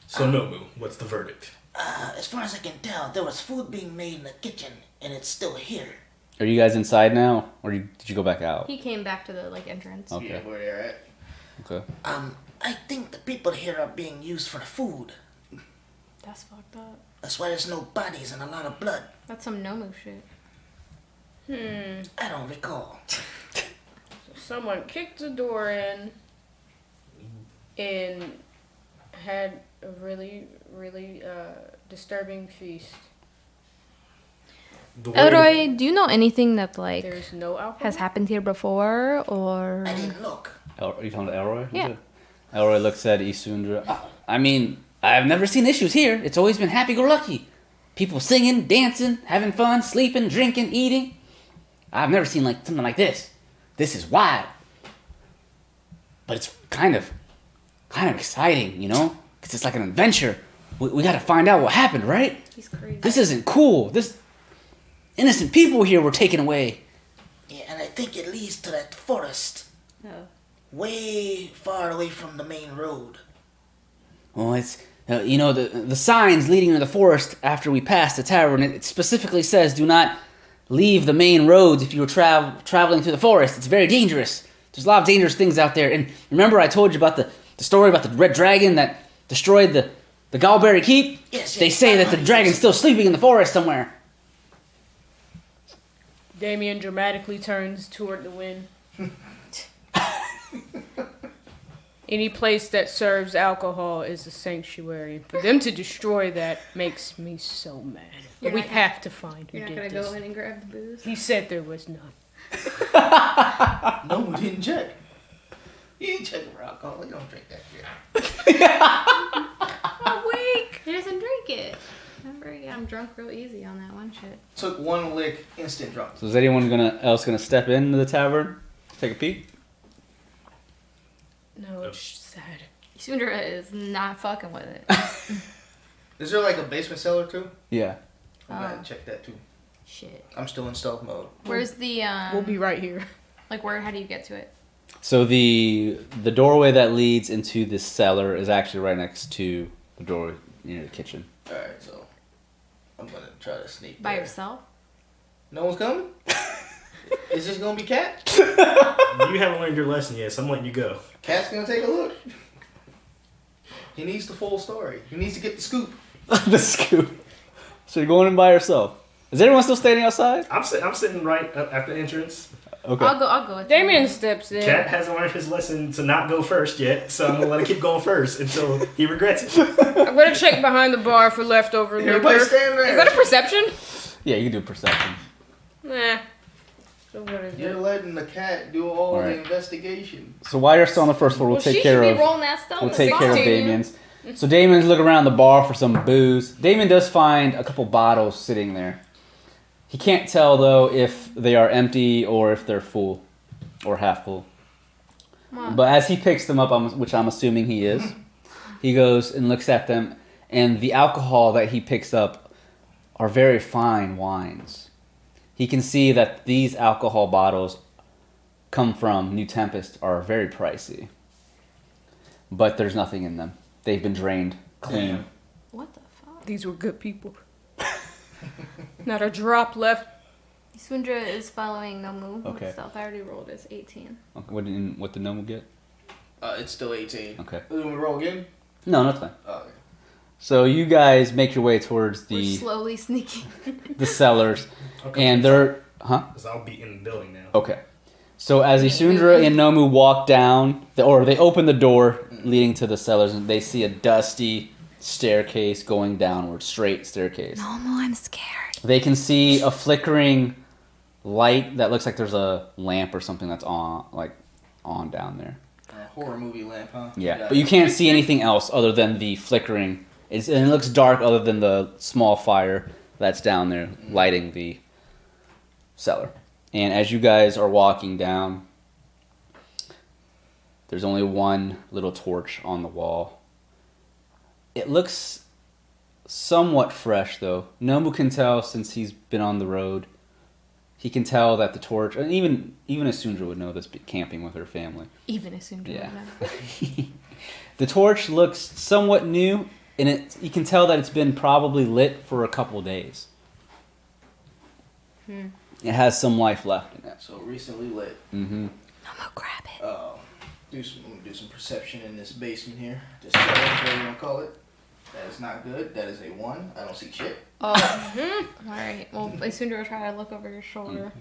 So Nomu, what's the verdict?
As far as I can tell, there was food being made in the kitchen, and it's still here.
Are you guys inside now, or did you go back out?
He came back to the entrance.
Okay.
Yeah, where they're at.
Okay.
I think the people here are being used for the food.
That's fucked up.
That's why there's no bodies and a lot of blood.
That's some Nomu shit.
I don't recall.
Someone kicked the door in and had a really, really disturbing feast.
The word-
Elroy, do you know anything that
There's no alcohol.
has happened here before, or
I didn't look.
Are you talking to Elroy? Is
Yeah.
it? Elroy looks at Isundra. I mean, I've never seen issues here. It's always been happy-go-lucky. People singing, dancing, having fun, sleeping, drinking, eating. I've never seen something like this. This is wild. But it's kind of exciting, you know? Because it's like an adventure. We got to find out what happened, right?
He's crazy.
This isn't cool. This innocent people here were taken away.
Yeah, and I think it leads to that forest.
Oh.
Way far away from the main road.
Well, it's the signs leading to the forest after we pass the tavern. It specifically says, "Do not leave the main roads if you are traveling through the forest. It's very dangerous. There's a lot of dangerous things out there." And remember, I told you about the story about the red dragon that destroyed
The Gallberry Keep?
Yes,
They
yes,
say that the dragon's still sleeping in the forest somewhere.
Damien dramatically turns toward the wind. Any place that serves alcohol is a sanctuary. For them to destroy that makes me so mad.
You're
We
not
have to find who
You're not
did
gonna
this.
go in and grab the booze?
He said there was none.
No, we didn't check. You didn't check for alcohol. You don't drink that shit.
I'm weak. He doesn't drink it. I'm drunk real easy on that one shit.
Took one lick, instant drunk.
So is anyone else gonna step into the tavern, take a peek?
No, it's sad.
Sundra is not fucking with it.
Is there like a basement cellar too?
Yeah.
I'm gonna check that too.
Shit.
I'm still in stealth mode.
Where's the
We'll be right here.
like where? How do you get to it?
So the doorway that leads into this cellar is actually right next to the door near the kitchen.
Alright, so I'm gonna try to sneak
By
there.
yourself?
No one's coming? Is this gonna be Cat?
You haven't learned your lesson yet, so I'm letting you go.
Cat's gonna take a look. He needs the full story. He needs to get the scoop.
The scoop. So you're going in by yourself. Is everyone still standing outside?
I'm sitting right up at the entrance.
Okay.
I'll go with
Damien
you.
steps in.
Cat hasn't learned his lesson to not go first yet, so I'm gonna let him keep going first until he regrets it.
I'm gonna check behind the bar for leftover liquor.
Everybody
Is
stand there.
that a perception?
Yeah, you can do perception.
Nah. So what is
You're
it?
letting the cat do all
Alright.
the investigation.
So while you're still on the first floor, we'll
Well,
take
she
care
should
of.
be rolling that stealth.
We'll take care of
16.
Damien's. So Damien's looking around the bar for some booze. Damien does find a couple bottles sitting there. He can't tell though if they are empty or if they're full or half full. But as he picks them up, which I'm assuming he is, he goes and looks at them, and the alcohol that he picks up are very fine wines. He can see that these alcohol bottles come from New Tempest are very pricey. But there's nothing in them. They've been drained clean.
Damn.
What the fuck?
These were good people. Not a drop left.
Sundra is following Nomu
Okay.
with stealth. I already rolled his 18.
Okay, what did Nomu get?
It's still 18.
Okay.
Do we roll again?
No, that's fine.
Oh, okay.
So you guys make your way towards
We're
the
slowly sneaking.
the cellars,
Okay.
and they're
Because I'll be in the building now.
okay. So as Isundra and Nomu walk down, or they open the door leading to the cellars, and they see a dusty staircase going downward, straight staircase.
Nomu, I'm scared.
They can see a flickering light that looks like there's a lamp or something that's on down there.
Horror movie lamp, huh?
Yeah, but you can't see anything else other than the flickering. And it looks dark other than the small fire that's down there lighting the cellar. And as you guys are walking down, there's only one little torch on the wall. It looks somewhat fresh, though. Nomu can tell since he's been on the road. He can tell that the torch, and even Isundra would know this, camping with her family.
Even as Sundra.
Yeah.
would know.
The torch looks somewhat new, and you can tell that it's been probably lit for a couple days. It has some life left in it.
So recently lit.
Mm-hmm.
Nomu, grab it.
I'm gonna do some perception in this basement here. Just whatever you want to call it. That is not good. That is a 1. I don't see shit.
Oh. Alright. Well, Sundra will try to look over your shoulder.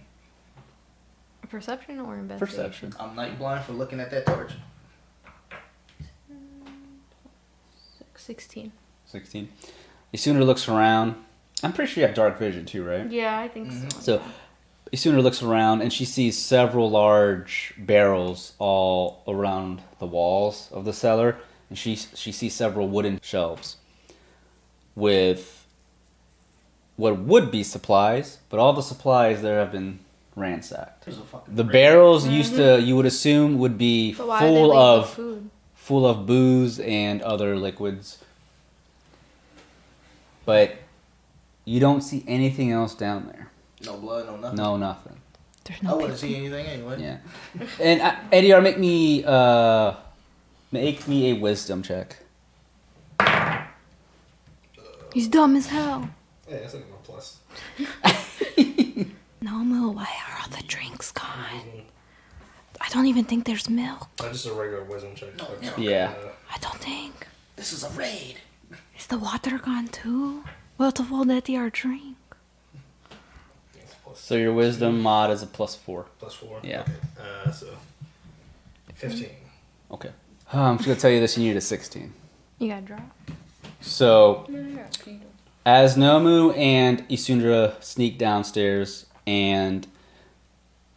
A perception or investigation?
Perception.
I'm night blind for looking at that torch.
16.
16. Isundra looks around. I'm pretty sure you have dark vision too, right?
Yeah, I think so.
So Isundra looks around and she sees several large barrels all around the walls of the cellar, and she sees several wooden shelves with what would be supplies, but all the supplies there have been ransacked.
There's a fucking
The
raid.
barrels you would assume would be
But why are they leaving food?
full of booze and other liquids. But you don't see anything else down there.
No blood, no nothing.
No, nothing.
There's
I
no
wouldn't
people.
see anything anyway.
Yeah. And ADR, make me a wisdom check.
He's dumb as hell.
Yeah, that's like my plus.
Nomu, why are all the drinks gone? I don't even think there's milk.
Not just a regular wisdom check.
No,
Like,
no.
Yeah.
I don't think.
This is a raid.
Is the water gone too? Well, to hold that our drink.
So your wisdom mod is a +4.
+4?
Yeah.
Okay. So 15.
Okay. I'm just going to tell you this, you need a 16.
You got drop.
So, as Nomu and Isundra sneak downstairs and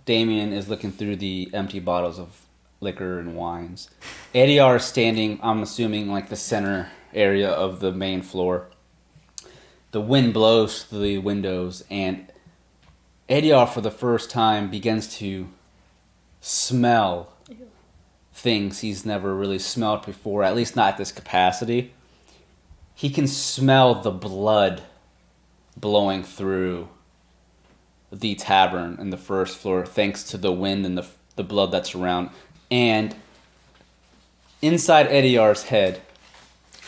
Damien is looking through the empty bottles of liquor and wines, Ediar is standing, I'm assuming, like the center area of the main floor. The wind blows through the windows, and Ediar, for the first time, begins to smell things he's never really smelled before, at least not at this capacity. He can smell the blood blowing through the tavern in the first floor, thanks to the wind and the blood that's around. And inside Ediar's head,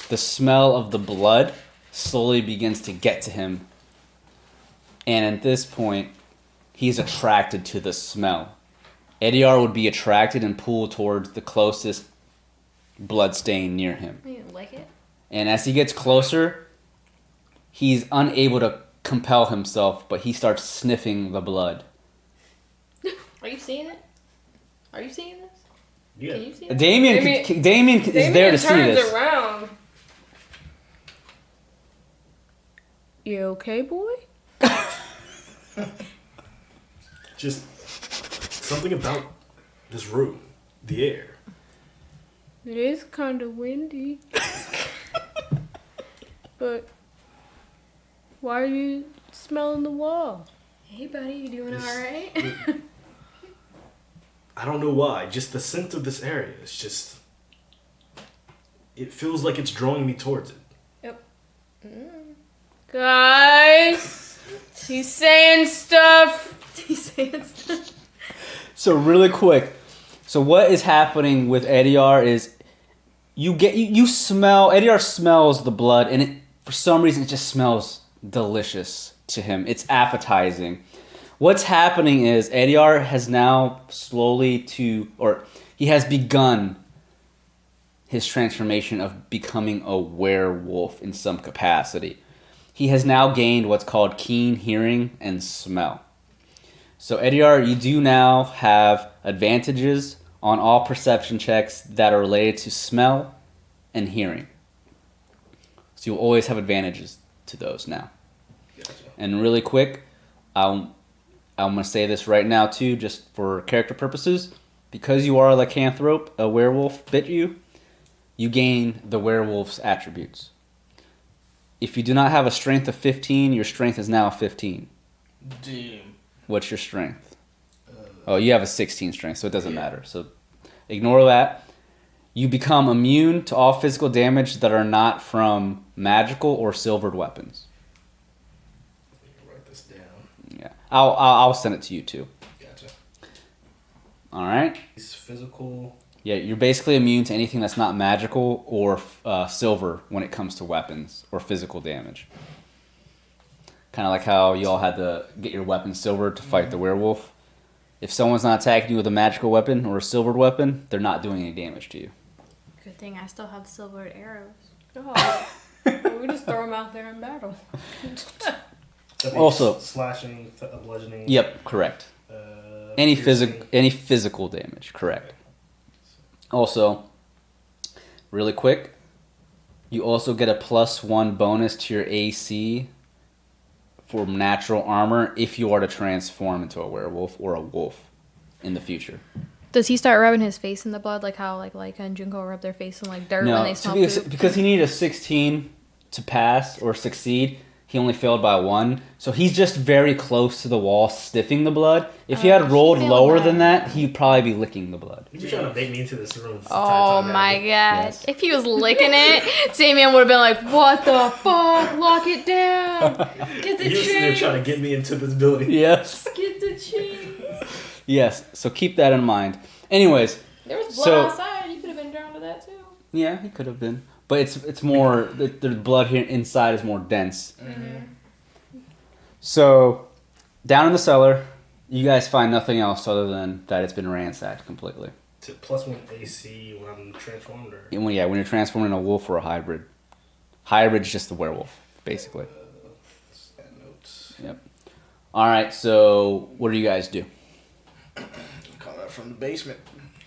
the smell of the blood slowly begins to get to him. And at this point, he's attracted to the smell. Ediar would be attracted and pulled towards the closest blood stain near him.
You like it?
And as he gets closer, he's unable to compel himself, but he starts sniffing the blood.
Are you seeing it? Are you seeing this?
Yeah.
Can you see it?
Damien is there to see this.
turns around. You okay, boy?
Just something about this room, the air.
It is kind of windy. But why are you smelling the wall?
Hey, buddy, you doing
It's-
alright?
I don't know why. Just the scent of this area. It's just. It feels like it's drawing me towards it.
Yep.
Guys, he's saying stuff.
He's saying stuff.
So really quick, so what is happening with Ediar is you smell, Ediar smells the blood, and it, for some reason it just smells delicious to him. It's appetizing. What's happening is Ediar has now he has begun his transformation of becoming a werewolf in some capacity. He has now gained what's called keen hearing and smell. So Ediar, you do now have advantages on all perception checks that are related to smell and hearing. So you'll always have advantages to those now.
Gotcha.
And really quick, I'm going to say this right now too, just for character purposes. Because you are a lycanthrope, a werewolf bit you, you gain the werewolf's attributes. If you do not have a strength of 15, your strength is now a 15.
Damn.
What's your strength? Oh, you have a 16 strength, so it doesn't matter. So ignore that. You become immune to all physical damage that are not from magical or silvered weapons.
Write this down.
Yeah, I'll send it to you too.
Gotcha.
All right.
He's physical.
Yeah, you're basically immune to anything that's not magical or silver when it comes to weapons or physical damage. Kind of like how you all had to get your weapon silvered to fight the werewolf. If someone's not attacking you with a magical weapon or a silvered weapon, they're not doing any damage to you.
Good thing I still have silvered arrows.
Oh, well, we just throw him out there in battle.
That'd be
Also-
slashing, bludgeoning.
Any
piercing.
any physical damage, correct. Also, really quick, you also get a +1 bonus to your AC for natural armor if you are to transform into a werewolf or a wolf in the future.
Does he start rubbing his face in the blood like how Leica and Junko rub their face in like dirt when they smell poop?
Because he needed a 16 to pass or succeed. He only failed by 1. So he's just very close to the wall sniffing the blood. If he had rolled
failed
lower
by-
than that, he'd probably be licking the blood.
You're trying to make me into this room.
Oh my god.
Yes.
If he was licking it, Damien would have been like, what the fuck? Lock it down. Get the
He was there
chains.
trying to get me into this building.
Yes.
Get the chains.
Yes. So keep that in mind. Anyways,
There was blood
So-
outside. You could have been drowned to that too.
yeah, he could have been. But it's more, the blood here inside is more dense. So, down in the cellar, you guys find nothing else other than that it's been ransacked completely.
To +1 AC when I'm transformed, or
And when you're transforming into a wolf or a hybrid. Hybrid's just the werewolf, basically.
Notes.
Yep. All right, so what do you guys do?
Come out from the basement.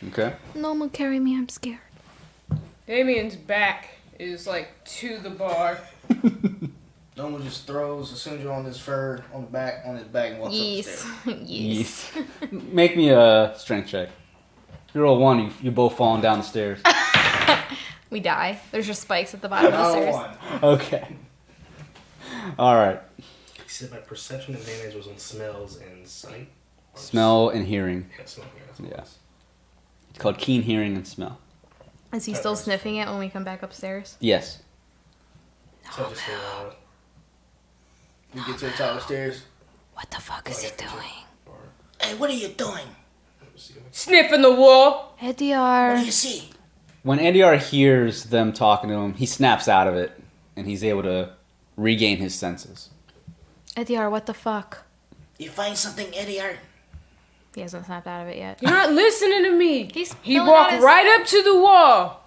Okay.
No one carry me. I'm scared.
Damien's back is like to the bar.
Normal just throws as soon as you're on his fur on his back and walks up the stairs.
Yes.
Make me a strength check. If you roll 1, you're both falling down the stairs.
We die. There's just spikes at the bottom of the stairs.
Okay. All right.
You said my perception advantage was on smells and sight?
Smell and hearing.
Yeah, smell. Yeah.
Yeah. It's called keen hearing and smell.
Is he still sniffing it when we come back upstairs?
Yes.
So I just say,
You get to the top of the stairs.
What the fuck is he doing?
Hey, what are you doing?
Sniffing the wall.
What
Ediar.
do you see?
When NDR hears them talking to him, he snaps out of it, and he's able to regain his senses.
Ediar, what the fuck?
You find something, Eddie Art?
He hasn't snapped out of it yet.
You're not listening to me.
He's
He
filling
walked
out his-
right up to the wall.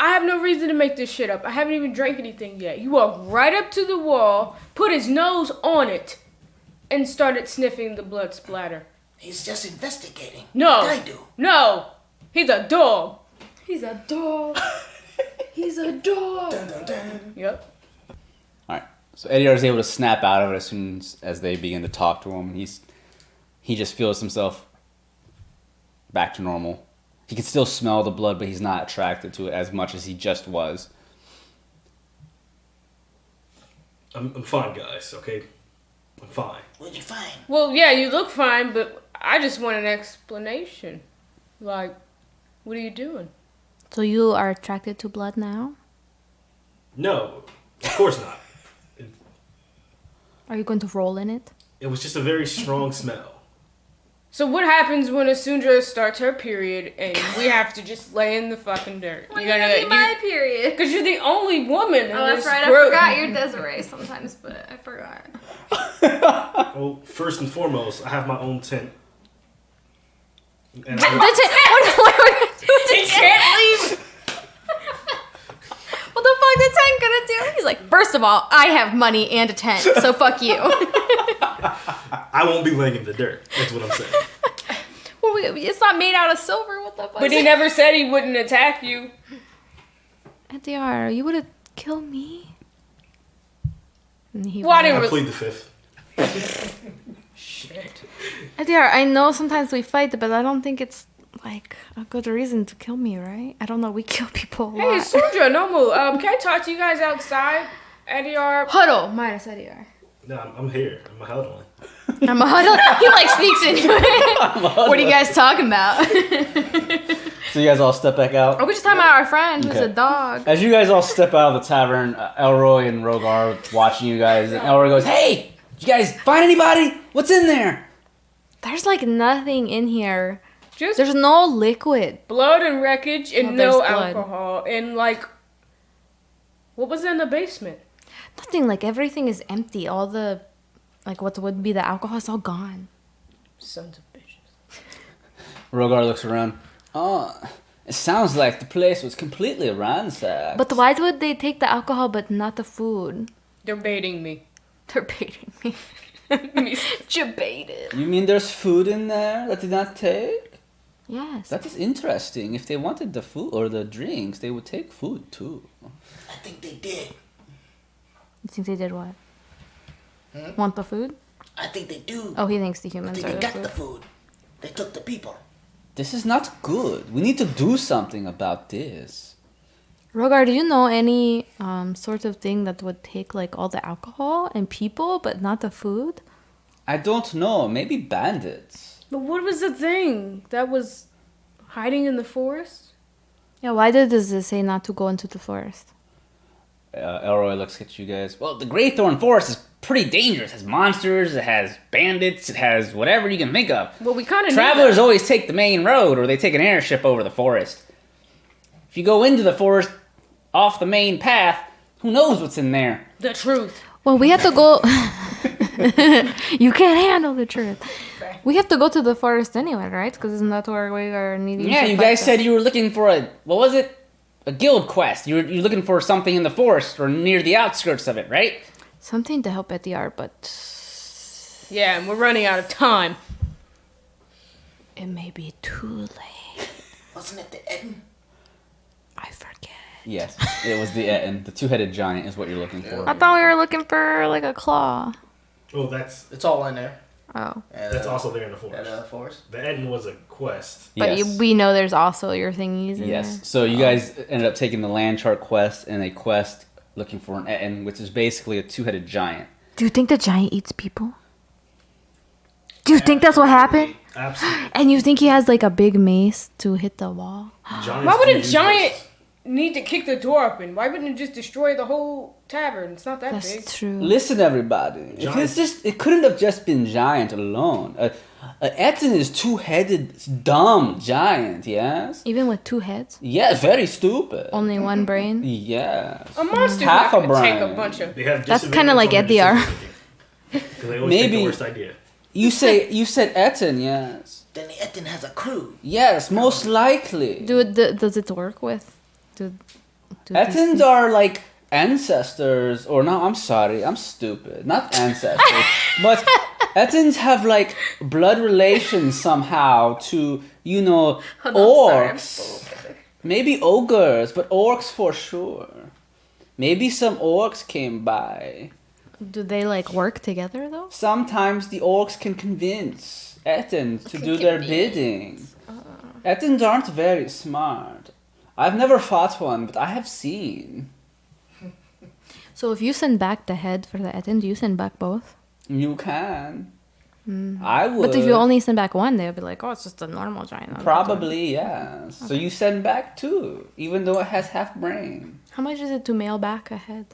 I have no reason to make this shit up. I haven't even drank anything yet. He walked right up to the wall, put his nose on it, and started sniffing the blood splatter.
He's just investigating.
No.
What did I do?
No. He's a dog.
He's a dog. He's a dog.
Dun, dun, dun.
Yep.
All right. So NDR is able to snap out of it as soon as they begin to talk to him. He just feels himself back to normal. He can still smell the blood, but he's not attracted to it as much as he just was.
I'm fine, guys, okay? I'm fine.
What'd you find?
Well, yeah, you look fine, but I just want an explanation. Like, what are you doing?
So you are attracted to blood now?
No, of course not.
Are you going to roll in it?
It was just a very strong smell.
So what happens when Asundra starts her period and we have to just lay in the fucking dirt?
Well, you're gonna be my period.
Because you're the only woman in
Oh,
this
that's right.
group.
I forgot you're Desiree sometimes, but I forgot.
Well, first and foremost, I have my own tent. And
The tent.
He can't leave.
What the fuck the tent gonna do? He's like, first of all, I have money and a tent, so fuck you.
I won't be laying in the dirt. That's what I'm saying.
Well, it's not made out of silver. What the fuck?
But he never said he wouldn't attack you.
Ediar, you would have killed me? And he
Why
won't.
didn't
I
we-
plead the fifth.
Shit.
Ediar, I know sometimes we fight, but I don't think it's like a good reason to kill me, right? I don't know. We kill people a
Hey,
lot.
Asundra, normal. Can I talk to you guys outside? Ediar.
Huddle minus Ediar.
No, I'm here. I'm a huddling.
I'm a huddle. He like sneaks into it. What are you guys talking about?
So you guys all step back out.
Are we just talking about our friend who's
Okay.
a dog?
As you guys all step out of the tavern, Elroy and Rogar are watching you guys, and Elroy goes, "Hey, did you guys find anybody? What's in there?"
There's like nothing in here.
Just
There's no liquid.
blood and wreckage and
Well,
no
there's blood.
alcohol. And like, what was in the basement?
Nothing. Like everything is empty. All the, like what would be the alcohol is all gone.
Sons of bitches.
Rogar looks around. Oh, it sounds like the place was completely ransacked.
But why would they take the alcohol but not the food?
They're baiting me.
They're baiting me.
Jebaited.
You mean there's food in there that did not take?
Yes.
That is interesting. If they wanted the food or the drinks, they would take food too.
I think they did.
You think they did what? Want the food?
I think they do.
Oh, he thinks the
I
humans
think
are
they
the
got
food.
the food. They took the people.
This is not good. We need to do something about this.
Rogar, do you know any sort of thing that would take like all the alcohol and people but not the food?
I don't know. Maybe bandits.
But what was the thing that was hiding in the forest?
Yeah, why does it say not to go into the forest?
Elroy looks at you guys. Well, the Graythorn Forest is pretty dangerous. It has monsters, it has bandits, it has whatever you can think of.
Well, we kind of
Travelers always take the main road or they take an airship over the forest. If you go into the forest off the main path, who knows what's in there?
the truth.
Well, we have to go. You can't handle the truth. We have to go to the forest anyway, right? Because isn't that where we are needing
Yeah,
to
you
fight
guys
them?
said you were looking for a, what was it?
a guild quest. You're looking for something in the forest or near the outskirts of it, right?
Something to help Eddie, but
Yeah, and we're running out of time.
it may be too late.
Wasn't it the Eden?
I forget.
Yes, it was the Etten. The two-headed giant is what you're looking for.
I thought we were looking for like a claw.
Oh, that's
It's all in there.
Oh.
that's also there in the forest.
At forest.
The Eden was a quest.
But
Yes.
we know there's also your thingies in
Yes.
there.
So you guys ended up taking the land chart quest and a quest looking for an Etten, which is basically a two-headed giant.
Do you think the giant eats people? Do you think that's what happened?
Absolutely.
And you think he has like a big mace to hit the wall?
Giants
Why would
do
a
use
giant
this.
need to kick the door open? Why wouldn't it just destroy the whole tavern? It's not that big.
That's true.
Listen, everybody. If it's just, it couldn't have just been giant alone. A Etten is two-headed, dumb giant. Yes.
Even with two heads,
Yeah, very stupid.
only one brain.
Yes.
A monster's
Half
not
a
gonna take a
brain.
bunch of.
They have
That's kinda like
disadvantage on
Eddie
their decision-making. 'Cause they always
Maybe-
take the worst idea.
You said Etten, yes.
Then the Eden has a crew.
Yes, most likely.
Does it work with? Do
Ettins are like ancestors, or no, I'm sorry, I'm stupid. Not ancestors, but Ettins have like blood relations somehow to, orcs. Maybe ogres, but orcs for sure. Maybe some orcs came by.
Do they like work together though?
Sometimes the orcs can convince Ettins to do their bidding. Ettins aren't very smart. I've never fought one, but I have seen.
So if you send back the head for the Etten, do you send back both?
You can. I would.
But if you only send back one, they'll be like, "Oh, it's just a normal giant."
Probably, yes. So you send back two, even though it has half brain.
How much is it to mail back a head?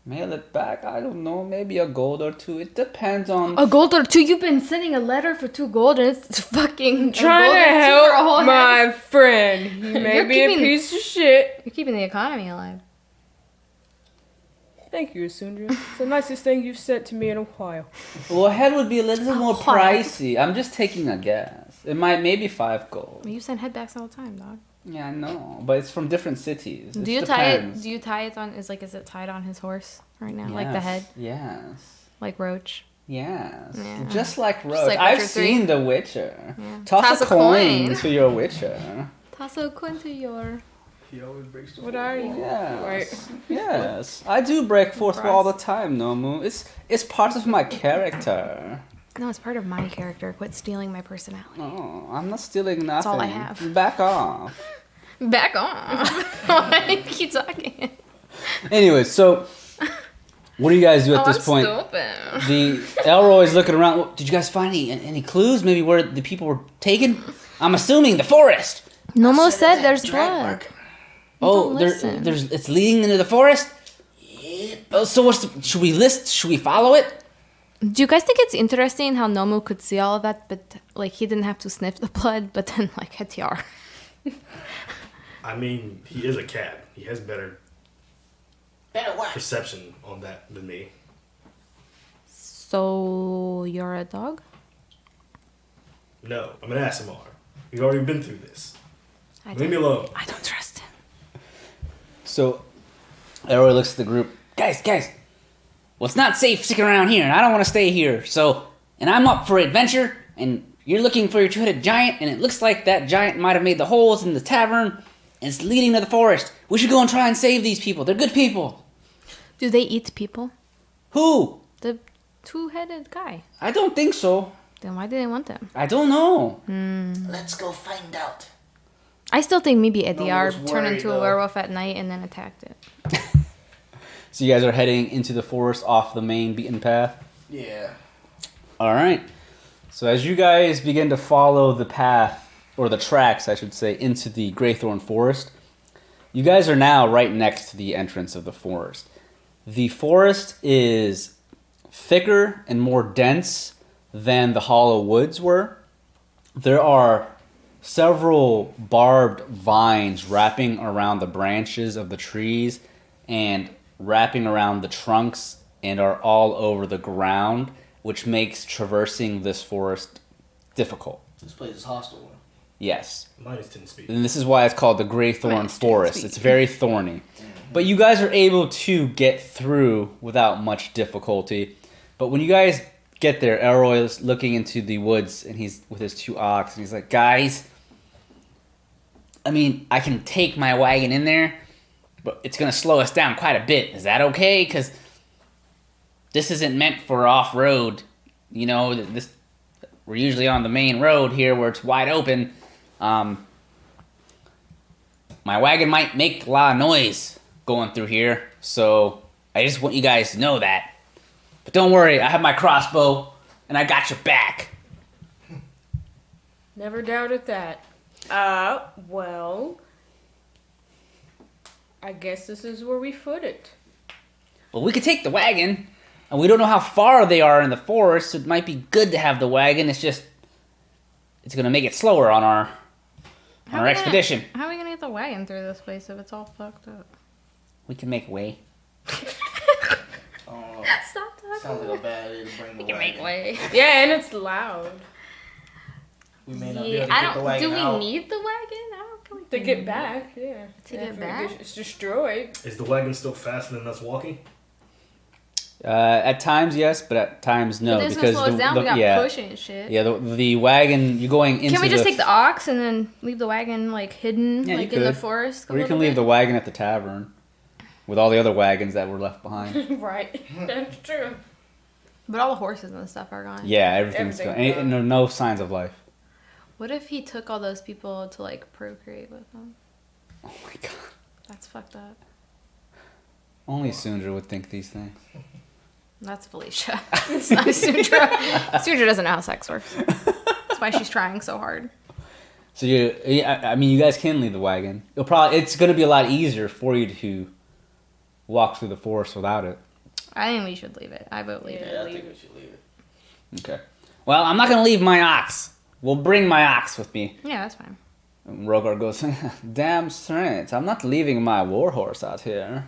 Mail it back, I don't know, maybe a gold or two. It depends on...
A gold or two? You've been sending a letter for 2 gold and it's fucking
Trying to help my friend. He may
You're
be a
keeping-
piece of shit.
You're keeping the economy alive.
Thank you, Asundra. It's the nicest thing you've said to me in a while.
Well, a head would be a little more
why?
pricey. I'm just taking a guess. It might, maybe 5 gold.
You send headbacks all the time, dog.
Yeah, I know, but it's from different cities.
Do you tie it? Do you tie it on? Is it tied on his horse right now, like the head,
Yes.
like Roach?
Yes.
Yeah.
Just like Roach.
like
I've
Witcher 3.
seen The Witcher.
Yeah.
Toss a coin to your Witcher.
Toss a coin to your.
He always breaks the
What are you?
Yes. Yes. I do break fourth wall all the time, Nomu. It's part of my character.
No, it's part of my character. Quit stealing my personality.
Oh, I'm not stealing nothing.
all I have.
Back off.
Back on. Keep talking.
Anyway, so what do you guys do at this point?
Stupid.
The Elroy's looking around. Well, did you guys find any clues? Maybe where the people were taken? I'm assuming the forest.
Nomo
So
said
that
there's
drag
blood.
mark.
Oh,
Don't
there's
listen.
it's leading into the forest.
Yep.
Oh, so should we follow it?
Do you guys think it's interesting how Nomu could see all of that, but like he didn't have to sniff the blood, but then like Hetiar?
I mean, he is a cat. He has better
Better what?
perception on that than me.
So you're a dog?
No, I'm an ASMR. We've already been through this.
I
Leave me alone.
I don't trust him.
So Elroy looks at the group. Guys, well, it's not safe sticking around here, and I don't want to stay here. So, and I'm up for adventure, and you're looking for your two-headed giant, and it looks like that giant might have made the holes in the tavern, and it's leading to the forest. We should go and try and save these people. They're good people.
Do they eat people?
Who?
The 2-headed guy.
I don't think so.
Then why do they want them?
I don't know.
Let's go find out.
I still think maybe
was
Ediar turned
worried,
into a
though.
werewolf at night and then attacked it.
So you guys are heading into the forest off the main beaten path?
Yeah.
All right. So as you guys begin to follow the path, or the tracks, I should say, into the Graythorn Forest, you guys are now right next to the entrance of the forest. The forest is thicker and more dense than the hollow woods were. There are several barbed vines wrapping around the branches of the trees and wrapping around the trunks and are all over the ground, which makes traversing this forest difficult.
This place is hostile.
Yes.
Minus 10 speed.
And this is why it's called the Graythorn
Minus 10
Forest.
speed.
It's very thorny. But you guys are able to get through without much difficulty. But when you guys get there, Elroy is looking into the woods, and he's with his 2 ox, and he's like, guys, I mean, I can take my wagon in there, but it's going to slow us down quite a bit. Is that okay? Because this isn't meant for off-road. You know, we're usually on the main road here where it's wide open. My wagon might make a lot of noise going through here, so I just want you guys to know that. But don't worry, I have my crossbow, and I got your back.
Never doubted that. Well, I guess this is where we foot it.
Well, we could take the wagon, and we don't know how far they are in the forest, so it might be good to have the wagon. It's just, it's going to make it slower on our expedition.
How are we gonna get the wagon through this place if it's all fucked up?
We can make way.
Oh,
Stop talking.
sounds like a bad idea to bring the
We can
wagon.
make way.
Yeah, and it's loud.
We may not be
Yeah,
able to
I
get the
don't.
wagon
Do we
out.
need the wagon? I don't feel like
To
we
get
need
back, yeah.
To get
If
back?
It's destroyed.
Is the wagon still faster than us walking?
At times, yes, but at times, no.
But this
because
gonna slow us down. We got
yeah,
pushing and shit.
yeah, the wagon, you're going into
Can we just take the ox and then leave the wagon like hidden,
Yeah, you
like in the
could.
forest?
Or you can leave the wagon at the tavern with all the other wagons that were left behind.
Right. That's true.
But all the horses and stuff are gone.
Yeah, everything's gone.
Everything's
And
gone.
no signs of life.
What if he took all those people to like procreate with him?
Oh my god.
That's fucked up.
Only Sundra would think these things.
That's Felicia. It's not Sundra. Sundra doesn't know how sex works. That's why she's trying so hard.
So I mean, you guys can leave the wagon. It's going to be a lot easier for you to walk through the forest without it.
I think we should leave it. I vote leave
Yeah, I
it.
think we should leave it.
Okay. Well, I'm not going to leave my ox. We'll bring my ox with me.
Yeah, that's fine.
And Rogar goes, damn straight. I'm not leaving my warhorse out here.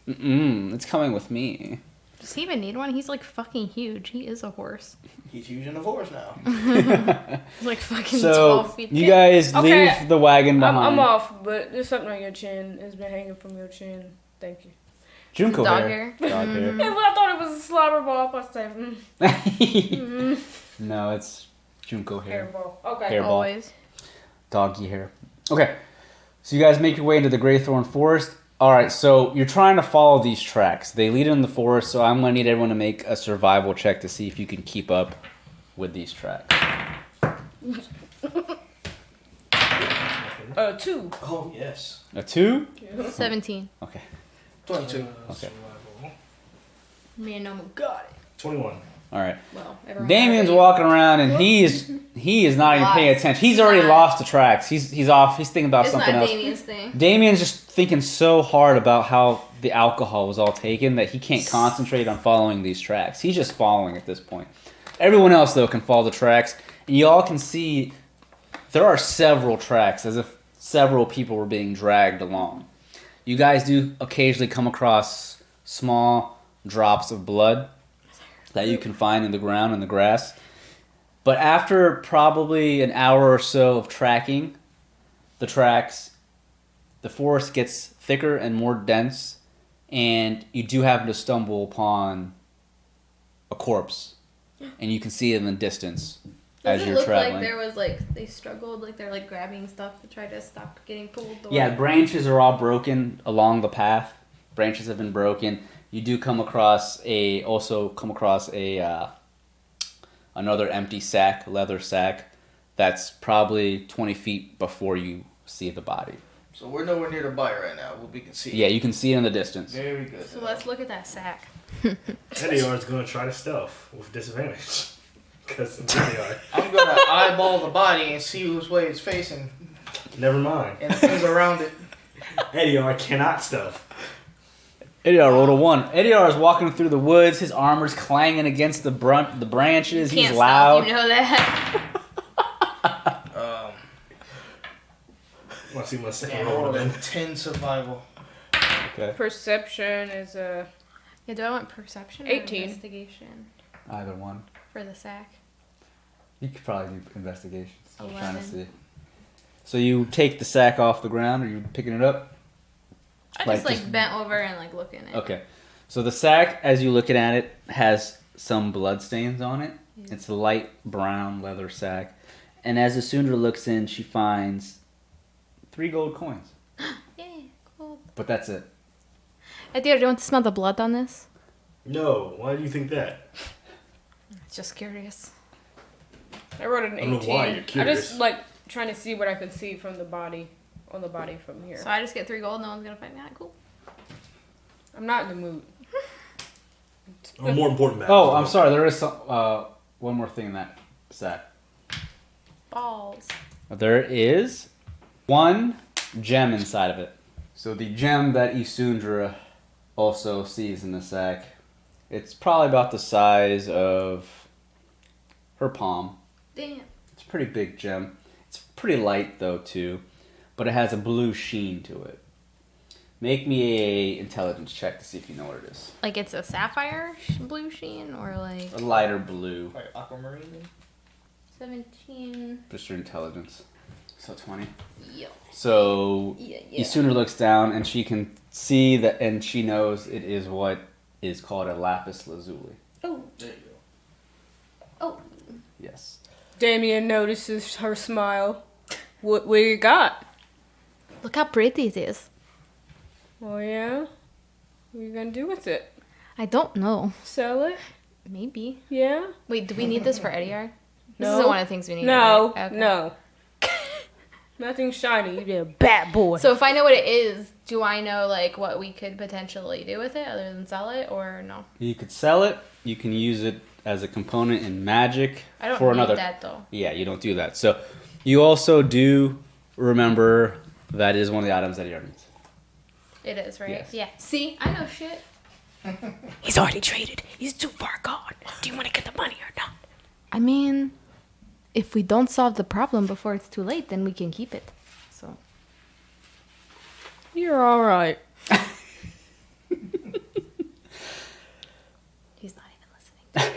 It's coming with me.
Does he even need one? He's like fucking huge. He is a horse.
He's using the force now.
He's like fucking
So
12 feet
you
thick.
guys
Okay,
leave the wagon behind.
I'm off, but there's something on your chin. It's been hanging from your chin. Thank you.
Junko
Dog
hair.
hair.
Dog hair.
I thought it was a slobber ball. I said,
No, it's Junko hair.
hairball. Okay.
Hair ball.
Always.
Doggy hair. Okay. So you guys make your way into the Graythorn Forest. Alright, so you're trying to follow these tracks. They lead in the forest, so I'm going to need everyone to make a survival check to see if you can keep up with these tracks.
2.
Oh, yes.
A 2?
17.
Okay.
22.
Okay.
Me and Noma got it.
21.
Alright.
Well, everyone
Damien's
got it.
walking around and he is not even paying
Lost.
attention. He's already
Not.
lost the tracks. He's off. He's thinking about
It's
something
not
else.
Damien's thing.
Damien's just thinking so hard about how the alcohol was all taken that he can't concentrate on following these tracks. He's just following at this point. Everyone else, though, can follow the tracks. And you all can see there are several tracks, as if several people were being dragged along. You guys do occasionally come across small drops of blood that you can find in the ground and the grass. But after probably an hour or so of tracking the tracks, the forest gets thicker and more dense, and you do happen to stumble upon a corpse, and you can see it in the distance as
Does it
you're
look
traveling.
like there was like they struggled, like they're like grabbing stuff to try to stop getting pulled? Or...
Yeah, branches are all broken along the path. Branches have been broken. You do come across a another empty sack, leather sack, that's probably 20 feet before you see the body.
So we're nowhere near the bite right now. We can see.
Yeah, you can see it in the distance.
Very good.
So let's look at that sack.
Ediar's going to try to stealth with disadvantage. Because Ediar.
I'm gonna eyeball the body and see which way it's facing
Never mind.
and the things around it.
Ediar cannot stealth.
Ediar rolled a 1. Ediar is walking through the woods. His armor's clanging against the branches. He's
Can't
loud.
stop, you know that.
Want to see my second
And
roll
roll
then?
a 10 survival.
Okay.
Perception is a.
Yeah, do I want perception or
18.
investigation
Either one.
for the sack?
You could probably do investigations. I'm trying to
11.
see. So you take the sack off the ground. Are you picking it up?
I just bent over and look in it.
Okay. So the sack, as you looking at it, has some blood stains on it. Yeah. It's a light brown leather sack. And as Isundra looks in, she finds 3 gold coins.
Yay, gold.
But that's it.
Edgar, do you want to smell the blood on this?
No. Why do you think that?
Just curious.
I wrote an 18.
I don't know why you're
I
curious.
just trying to see what I could see from the body, on the body from here.
So I just get 3 gold. No one's gonna fight me. Alright, cool.
I'm not in the mood.
More important matters.
Oh, I'm sorry. There is some, one more thing in that sack.
Balls.
There is 1 gem inside of it. So the gem that Isundra also sees in the sack, it's probably about the size of her palm.
Damn.
It's a pretty big gem. It's pretty light though too, but it has a blue sheen to it. Make me a intelligence check to see if you know what it is.
Like it's a sapphire blue sheen or like...
A lighter blue.
Like aquamarine?
17.
Just your intelligence. So 20.
Yo.
So
Yeah.
Isundra looks down and she can see that, and she knows it is what is called a lapis lazuli.
Oh.
There you go.
Oh.
Yes.
Damien notices her smile. What you got?
Look how pretty it is.
Oh yeah? What are you gonna do with it?
I don't know.
Sell it?
Maybe.
Yeah?
Wait, do we need this for Eddie? This
No.
isn't one of the things we need.
No,
right? Okay.
no. Nothing shiny. You'd be a bad boy.
So if I know what it is, do I know what we could potentially do with it other than sell it or no?
You could sell it. You can use it as a component in magic.
I don't
for
need
another.
that though.
Yeah, you don't do that. So you also do remember that is one of the items that he needs.
It is, right?
Yes.
Yeah. See, I know shit.
He's already traded. He's too far gone. Do you want to get the money or not?
I mean, if we don't solve the problem before it's too late, then we can keep it. So.
You're all right.
He's not even listening.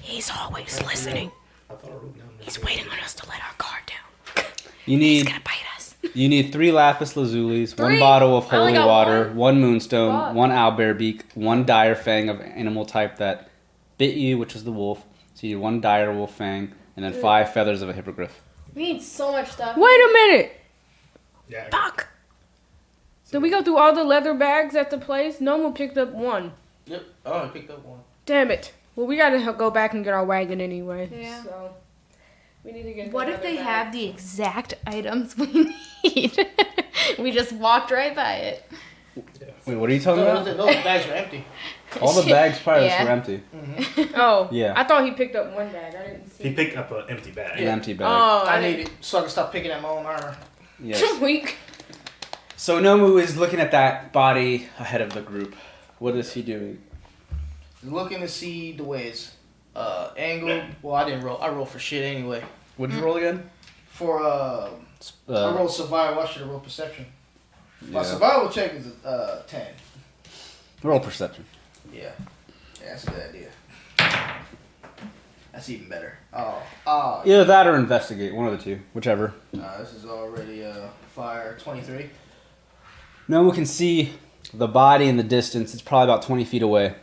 He's always listening.
I thought I wrote down.
He's waiting on us to let our guard down.
You need.
He's gonna bite us.
You need 3 lapis lazulis, 1
3?
bottle of
I only
holy
got
water,
1.
1 moonstone,
Fuck.
1 owlbear beak, 1 dire fang of animal type that bit you, which is the wolf. So you need 1 dire wolf fang, and then 5 feathers of a hippogriff.
We need so much stuff.
Wait a minute.
Yeah.
Fuck. Did we go through all the leather bags at the place? No one picked up 1.
Yep. Oh, I picked up 1.
Damn it. Well, we gotta go back and get our wagon anyway.
Yeah.
So we need to get.
What
the
if
leather
they
bag.
have the exact items we need? We just walked right by it.
Wait, what are you talking
No,
about?
those bags are empty.
All the bags probably
Yeah.
were empty.
Oh.
Yeah.
I thought he picked up 1 bag. I didn't see.
He picked up an empty bag.
An empty bag.
Oh,
I need it so I can stop picking at my own armor.
Yes.
Weak.
So Nomu is looking at that body ahead of the group. What is he doing?
Looking to see the way it's angled. Well, I didn't roll. I rolled for shit anyway.
What did you roll again?
For I rolled survival. I should have rolled perception. My
Yeah.
survival check is 10.
Roll perception.
Yeah, that's a good idea. That's even better. Oh,
Either that or investigate, one of the two, whichever.
this is already fire 23.
Nomu can see the body in the distance. It's probably about 20 feet away.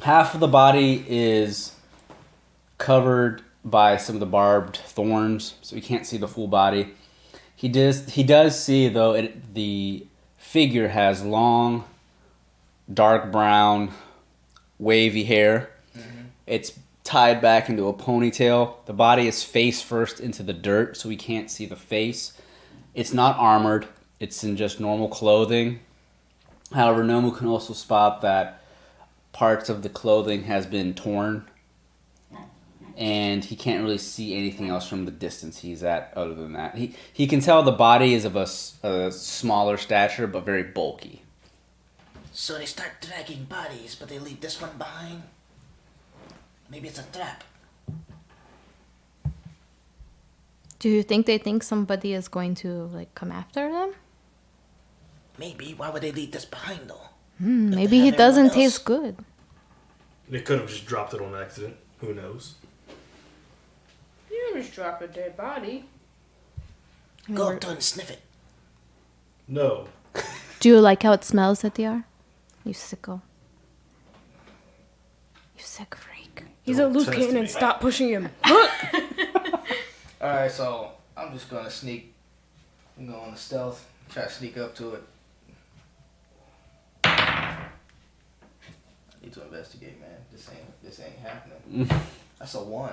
Half of the body is covered by some of the barbed thorns, so he can't see the full body. He does see, though, the figure has long, dark brown, wavy hair. It's tied back into a ponytail. The body is face first into the dirt, so we can't see the face. It's not armored. It's in just normal clothing. However, Nomu can also spot that parts of the clothing has been torn, and he can't really see anything else from the distance he's at other than that. He can tell the body is of a smaller stature, but very bulky.
So they start dragging bodies, but they leave this one behind? Maybe it's a trap.
Do you think they think somebody is going to come after them?
Maybe. Why would they leave this behind, though?
Maybe
have
he doesn't
everyone else.
taste good.
They could have just dropped it on accident. Who knows?
You just drop a dead body.
Go up to it and sniff it.
No.
Do you like how it smells, Etiar? You sicko. You sick freak.
He's
Don't
a loose
test
cannon.
me.
Stop pushing him.
Alright, so I'm just gonna sneak. I'm going on the stealth. Try to sneak up to it. I need to investigate, man. This ain't happening. That's a 1.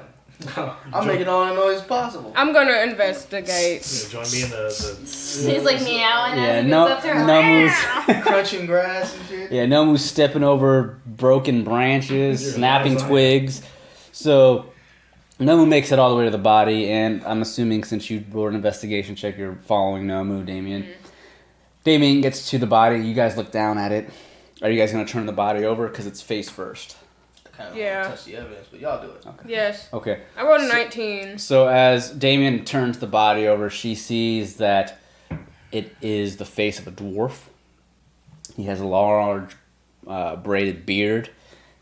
I'm making all the noise possible.
I'm gonna investigate.
Join me in the
He's like meowing
Yeah,
as he goes up to her.
Nomu's
Crunching grass and shit.
yeah, Nomu's stepping over broken branches,
You're
snapping
nice on it.
twigs. So Nomu makes it all the way to the body, and I'm assuming since you rolled an investigation check, you're following Nomu, Damien. Damien gets to the body. You guys look down at it. Are you guys gonna turn the body over because it's face first?
I kind of
Yeah.
want to touch the evidence, but y'all do it.
Yes.
Okay.
I rolled a 19.
So as Damien turns the body over, she sees that it is the face of a dwarf. He has a large braided beard.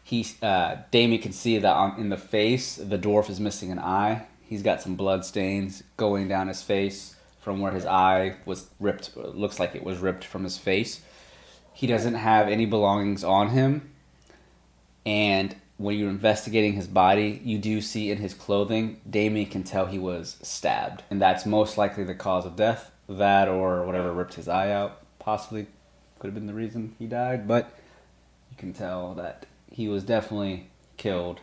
Damien can see that in the face, the dwarf is missing an eye. He's got some blood stains going down his face from where his eye was ripped. It looks like it was ripped from his face. He doesn't have any belongings on him. And when you're investigating his body, you do see in his clothing, Damien can tell he was stabbed. And that's most likely the cause of death. That or whatever ripped his eye out. Possibly could have been the reason he died. But you can tell that he was definitely killed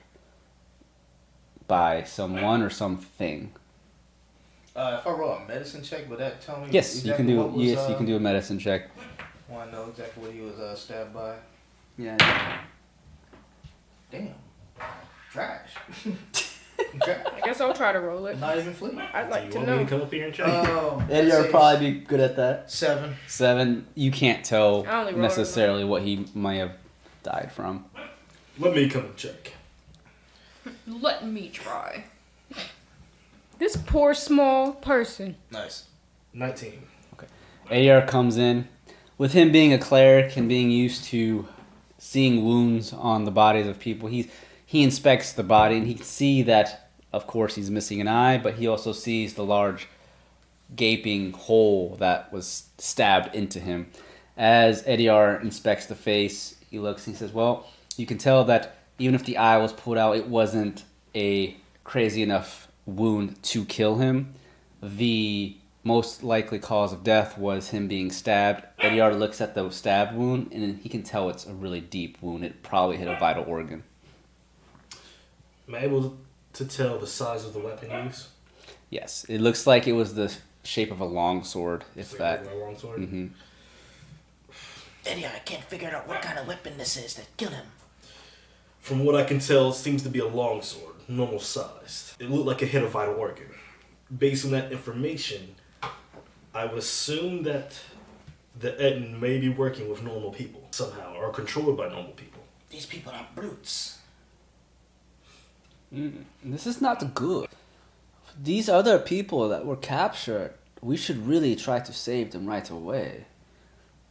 by someone or something.
If I roll a medicine check, would that tell me?
Yes, you can
exactly
do.
what was,
Yes, you can do a medicine check.
Want to know exactly what he was stabbed by?
Yeah.
Damn. Trash.
I guess I'll try to roll it.
Not even flea.
I'd
Do
like
you
to
want me
know.
to come up here and check?
Eddie
let's
would
see.
probably be good at that.
7.
7. You can't tell
I only rolled
necessarily what he might have died from.
Let me come and check.
Let me try.
This poor small person.
Nice.
19.
AR comes in. With him being a cleric and being used to seeing wounds on the bodies of people, he inspects the body and he can see that, of course, he's missing an eye, but he also sees the large gaping hole that was stabbed into him. As Ediar inspects the face, he looks and he says, well, you can tell that even if the eye was pulled out, it wasn't a crazy enough wound to kill him. The most likely cause of death was him being stabbed. Ediar looks at the stab wound, and he can tell it's a really deep wound. It probably hit a vital organ.
Am I able to tell the size of the weapon used?
Yes, it looks like it was the shape of a long sword, if
Like
that.
a long sword?
Mm-hmm.
Eddie, I can't figure out what kind of weapon this is that killed him.
From what I can tell, it seems to be a long sword, normal sized. It looked like it hit a vital organ. Based on that information, I would assume that the Etten may be working with normal people somehow, or controlled by normal people.
These people are brutes.
This is not good. These other people that were captured, we should really try to save them right away.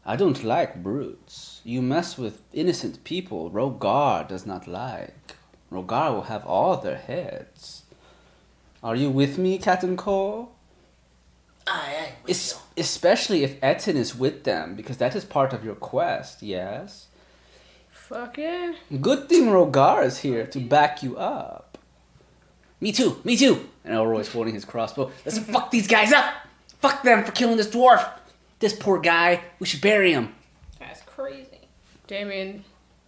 I don't like brutes. You mess with innocent people, Rogar does not like. Rogar will have all their heads. Are you with me, Captain Cole?
Aye, with you.
Especially if Etten is with them, because that is part of your quest, yes?
Fuck yeah.
Good thing Rogar is here to back you up. Me too, me too! And Elroy's holding his crossbow. Let's fuck these guys up! Fuck them for killing this dwarf! This poor guy, we should bury him.
That's crazy.
Damien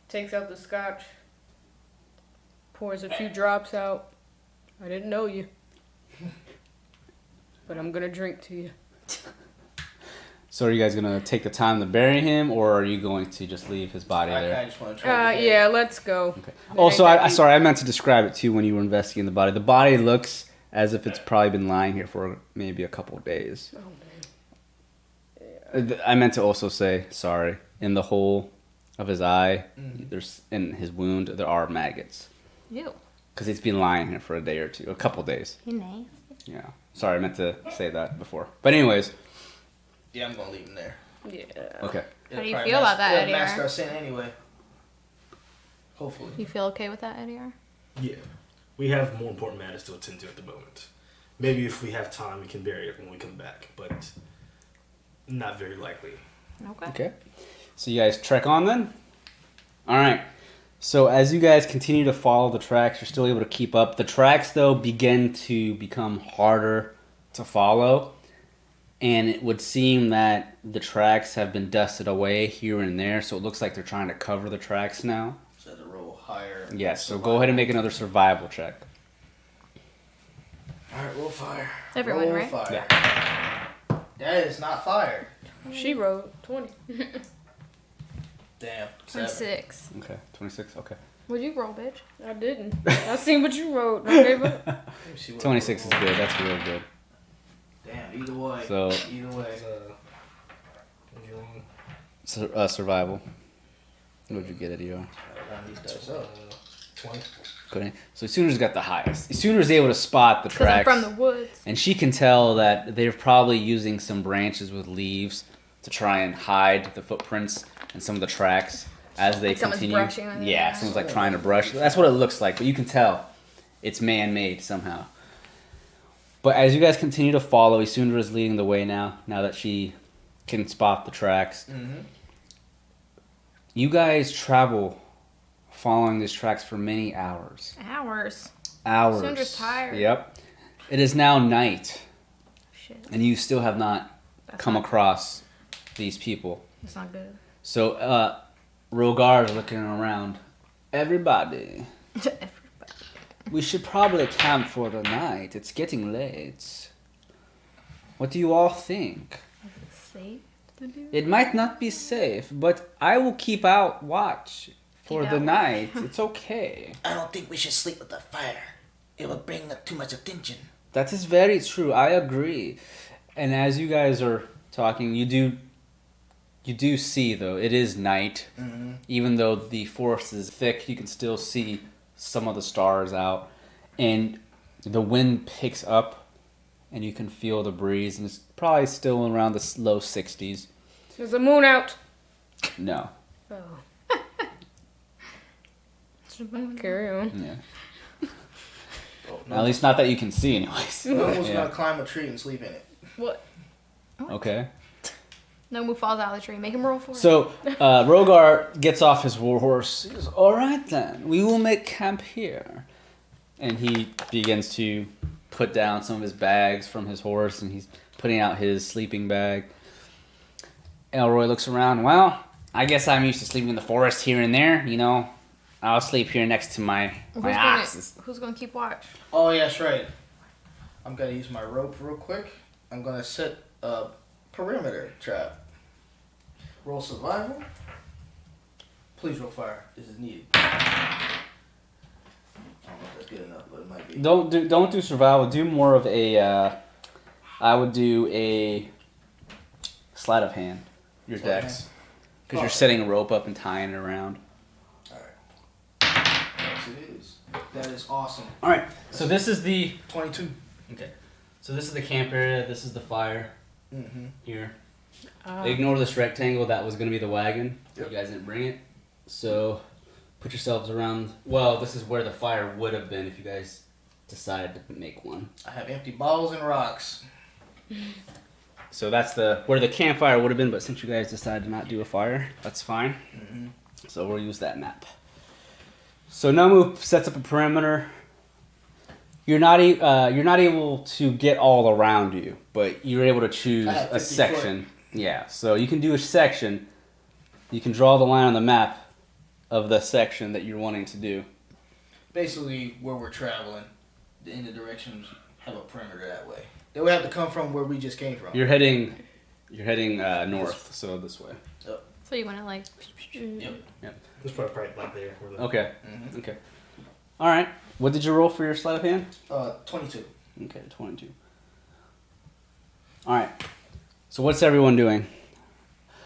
takes out the scotch, pours a few drops out. I didn't know you, but I'm gonna drink to you.
So are you guys gonna take the time to bury him, or are you going to just leave his body
I
there?
kind of just want to try.
Yeah, let's go.
Okay. Also, I meant to describe it too when you were investigating the body. The body looks as if it's probably been lying here for maybe a couple of days.
Oh, man.
I meant to also say, sorry, in the hole of his eye, there's in his wound, there are maggots.
Ew.
Because it's been lying here for a day or two, a couple days.
You nice.
Yeah. Sorry, I meant to say that before. But anyways,
Yeah, I'm gonna leave him there.
Yeah.
okay.
How do you
Probably
feel about that,
it'll
Eddie
mask
R?
our sin anyway. Hopefully.
You feel okay with that, Ediar?
Yeah. We have more important matters to attend to at the moment. Maybe if we have time, we can bury it when we come back, but not very likely.
Okay.
Okay. So you guys trek on then? Alright. So as you guys continue to follow the tracks, you're still able to keep up. The tracks, though, begin to become harder to follow. And it would seem that the tracks have been dusted away here and there, so it looks like they're trying to cover the tracks now.
So to roll higher.
Yes, so go ahead and make another survival check.
Alright, roll fire.
It's everyone,
roll
right?
Fire.
Yeah.
That is not fire.
She wrote 20.
Damn.
26.
Okay, 26, okay.
What'd you roll, bitch?
I didn't. I seen what you wrote. I gave up.
Let me see what
26 is
I rolled.
good, that's real good.
Damn, either way.
So-
Either way.
Survival. What would you get at ER?
Round these dice up.
20.
Good. So Sooner's got the highest. Sooner's able to spot the
Because I'm
tracks.
from the woods.
And she can tell that they're probably using some branches with leaves to try and hide the footprints and some of the tracks as they
Like someone's
continue.
brushing on it.
Yeah, someone's like trying to brush. That's what it looks like, but you can tell it's man-made somehow. But as you guys continue to follow, Isundra is leading the way now that she can spot the tracks.
Mm-hmm.
You guys travel following these tracks for many hours.
Hours.
Hours.
Isundra's tired.
Yep. It is now night,
Shit.
and you still have not come across these people.
That's not good.
So, Rogar is looking around. Everybody, we should probably camp for the night. It's getting late. What do you all think?
Is it safe to do?
It might not be safe, but I will keep out watch for
Keep
the
out
night. It's okay.
I don't think we should sleep with the fire. It would bring too much attention.
That is very true. I agree. And as you guys are talking, you do see, though, it is night.
Mm-hmm.
Even though the forest is thick, you can still see some of the stars out. And the wind picks up, and you can feel the breeze. And it's probably still around the low 60s.
There's the moon out.
No.
Oh. Carry on.
Yeah.
Oh,
At least not that you can see, anyways.
No one's
Yeah.
gonna climb a tree and sleep in it.
What?
Okay.
No move falls out of the tree. Make him roll for it.
So, Rogar gets off his war horse. He goes, all right then, we will make camp here. And he begins to put down some of his bags from his horse, and he's putting out his sleeping bag. Elroy looks around. Well, I guess I'm used to sleeping in the forest here and there. You know, I'll sleep here next to my asses.
Who's gonna keep watch?
Oh, yeah, that's right. I'm gonna use my rope real quick. I'm gonna set a perimeter trap. Roll survival. Please roll fire. This is needed. I don't know if that's good enough, but it might be.
Don't do survival. Do more of a. I would do a sleight of hand. Your
Sleight of
dex, because you're setting a rope up and tying it around.
Yes, it is. That is awesome.
All right. So this is the
22.
okay. So this is the camp area. This is the fire
Mm-hmm.
here. Ignore this rectangle. That was going to be the wagon.
Yep.
You guys didn't bring it. So put yourselves around. Well, this is where the fire would have been if you guys decided to make one.
I have empty bottles and rocks.
So that's where the campfire would have been. But since you guys decided to not do a fire, that's fine.
Mm-hmm.
So we'll use that map. So Nomu sets up a perimeter. You're not able to get all around you, but you're able to choose
I have
a
50
section. Yeah, so you can do a section. You can draw the line on the map of the section that you're wanting to do.
Basically, where we're traveling, in the directions have a perimeter that way. They would have to come from where we just came from.
You're heading north, so this way.
So you want to like?
Yep.
It's probably right there. Where the,
Okay.
Mm-hmm.
Okay. All right. What did you roll for your sleight of hand?
22.
Okay, 22. All right. So what's everyone doing?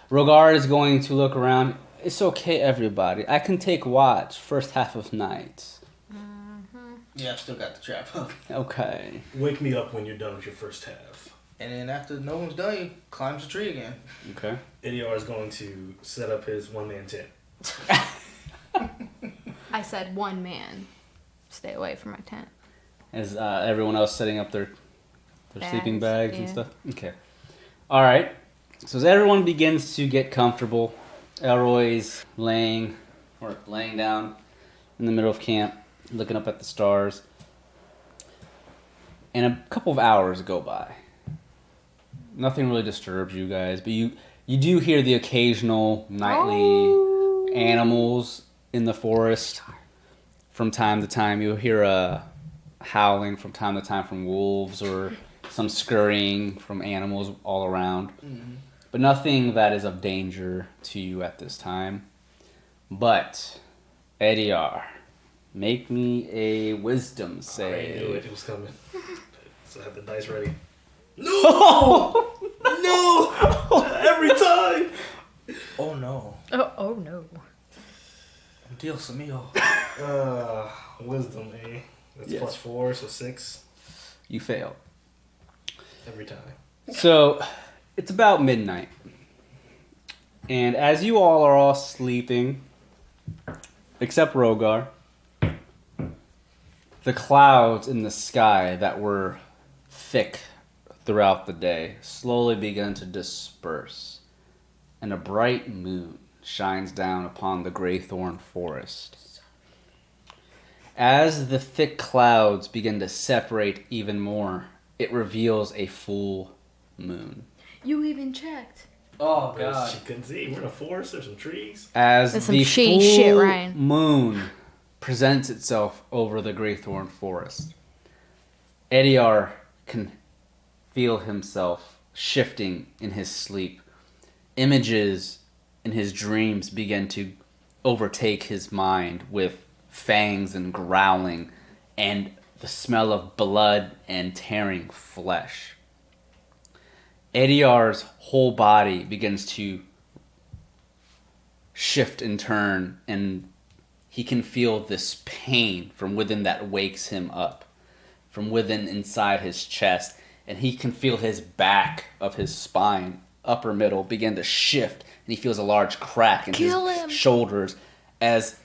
Rogar is going to look around. It's okay, everybody. I can take watch first half of night.
Yeah, I still got the trap up.
Okay.
wake me up when you're done with your first half.
And then after no one's done, he climbs the tree again.
Okay.
ADR is going to set up his one-man tent.
I said one man. Stay away from my tent.
Is everyone else setting up their Their sleeping bags and
yeah.
stuff? Okay. Alright. So as everyone begins to get comfortable, Elroy's laying down in the middle of camp, looking up at the stars. And a couple of hours go by. Nothing really disturbs you guys, but you do hear the occasional nightly animals in the forest. From time to time, you'll hear a howling from time to time from wolves or some scurrying from animals all around.
Mm-hmm.
But nothing that is of danger to you at this time. But, Ediar, make me a wisdom
I
save.
knew it was coming. So I have the dice ready. No! No! Every time!
Oh no.
Oh no.
Dios mío.
Wisdom, eh? That's
Yes.
+4, so 6
You fail.
every time.
So, it's about midnight. And as you all are all sleeping, except Rogar, the clouds in the sky that were thick throughout the day slowly begin to disperse, and a bright moon shines down upon the Graythorn Forest. As the thick clouds begin to separate even more, it reveals a full moon.
You even checked.
Oh
She
god.
couldn't see. We're in a forest. There's some trees.
As
That's some
the
shady
full
shit, Ryan.
moon presents itself over the Graythorn Forest, Ediar can feel himself shifting in his sleep. Images in his dreams begin to overtake his mind with fangs and growling and the smell of blood and tearing flesh. Ediar's whole body begins to shift and turn, and he can feel this pain from within that wakes him up, from within inside his chest, and he can feel his back of his spine, upper middle, begin to shift, and he feels a large crack in
Kill
his
him.
shoulders as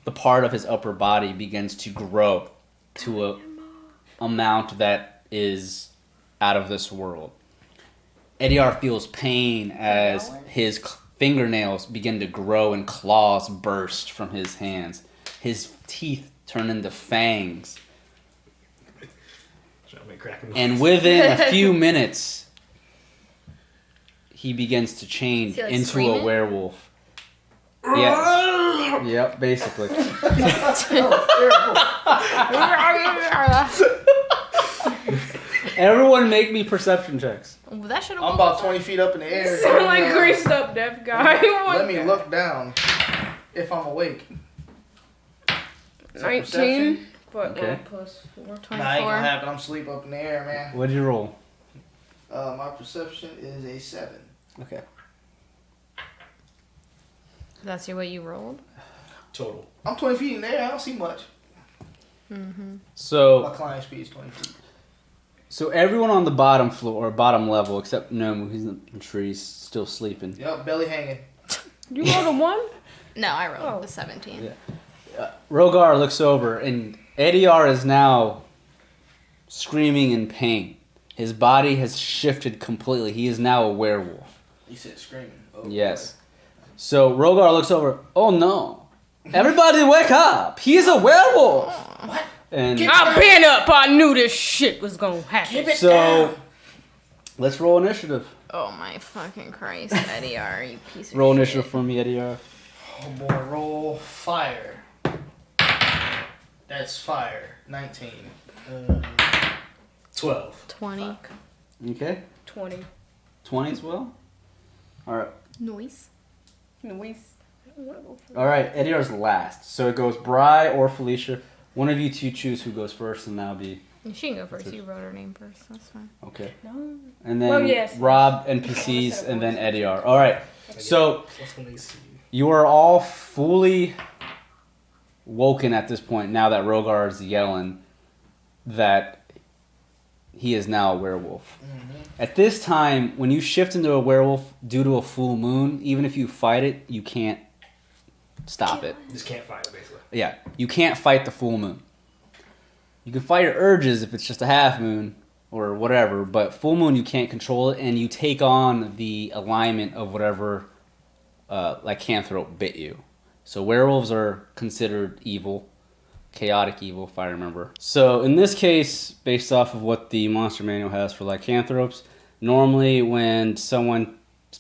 the part of his upper body begins to grow to a amount that is out of this world. Ediar feels pain as his fingernails begin to grow and claws burst from his hands. His teeth turn into fangs.
Trying to make cracking
And within a few minutes, he begins to change
Is he, like,
into a
screaming?
werewolf. Yes. Yep, basically. Everyone make me perception checks.
That should
I'm about 20 feet up in the air.
Sound like greased up deaf guy.
Let me look down if I'm awake. Is that
19,
perception?
but
Okay.
plus 4.
Nah, ain't
24.
gonna happen. I'm asleep up in the air, man.
What'd you roll?
My perception is a 7.
Okay.
That's what you rolled?
total.
I'm 20 feet in the air. I don't see much. My
So,
climb speed is 20 feet.
so everyone on the bottom floor, or bottom level, except Nomu, he's in the trees, still sleeping.
Yep, belly hanging.
You rolled a 1?
No, I rolled
Oh.
the 17.
Yeah. Rogar looks over, and Ediar is now screaming in pain. His body has shifted completely. He is now a werewolf.
You said screaming. Oh,
Yes. So Rogar looks over. Oh no! Everybody, wake up! He's a werewolf.
What?
And
I've been up. I knew this shit was gonna happen.
Keep it
so
down.
let's roll initiative.
Oh my fucking Christ, Eddie R, you piece of
Roll
shit.
initiative for me, Ediar.
Oh boy, roll fire. That's fire. 19.
12.
20.
Okay.
20.
20 as well. All right.
Noise.
Noise.
All right. Ediar's last. So it goes Bri or Felicia. One of you two choose who goes first, and that'll be
She can go first. You wrote her name first. That's fine.
okay.
No.
And then
Well, yes.
Rob, NPCs, and then Ediar. All right. So
Plus 1 AC.
you are all fully woken at this point now that Rogar is yelling that he is now a werewolf. At this time, when you shift into a werewolf due to a full moon, even if you fight it, you can't stop it.
Just can't fight it, basically.
Yeah, you can't fight the full moon. You can fight your urges if it's just a half moon, or whatever, but full moon you can't control it, and you take on the alignment of whatever lycanthrope bit you. So werewolves are considered evil, chaotic evil, if I remember. So in this case, based off of what the monster manual has for lycanthropes, normally when someone,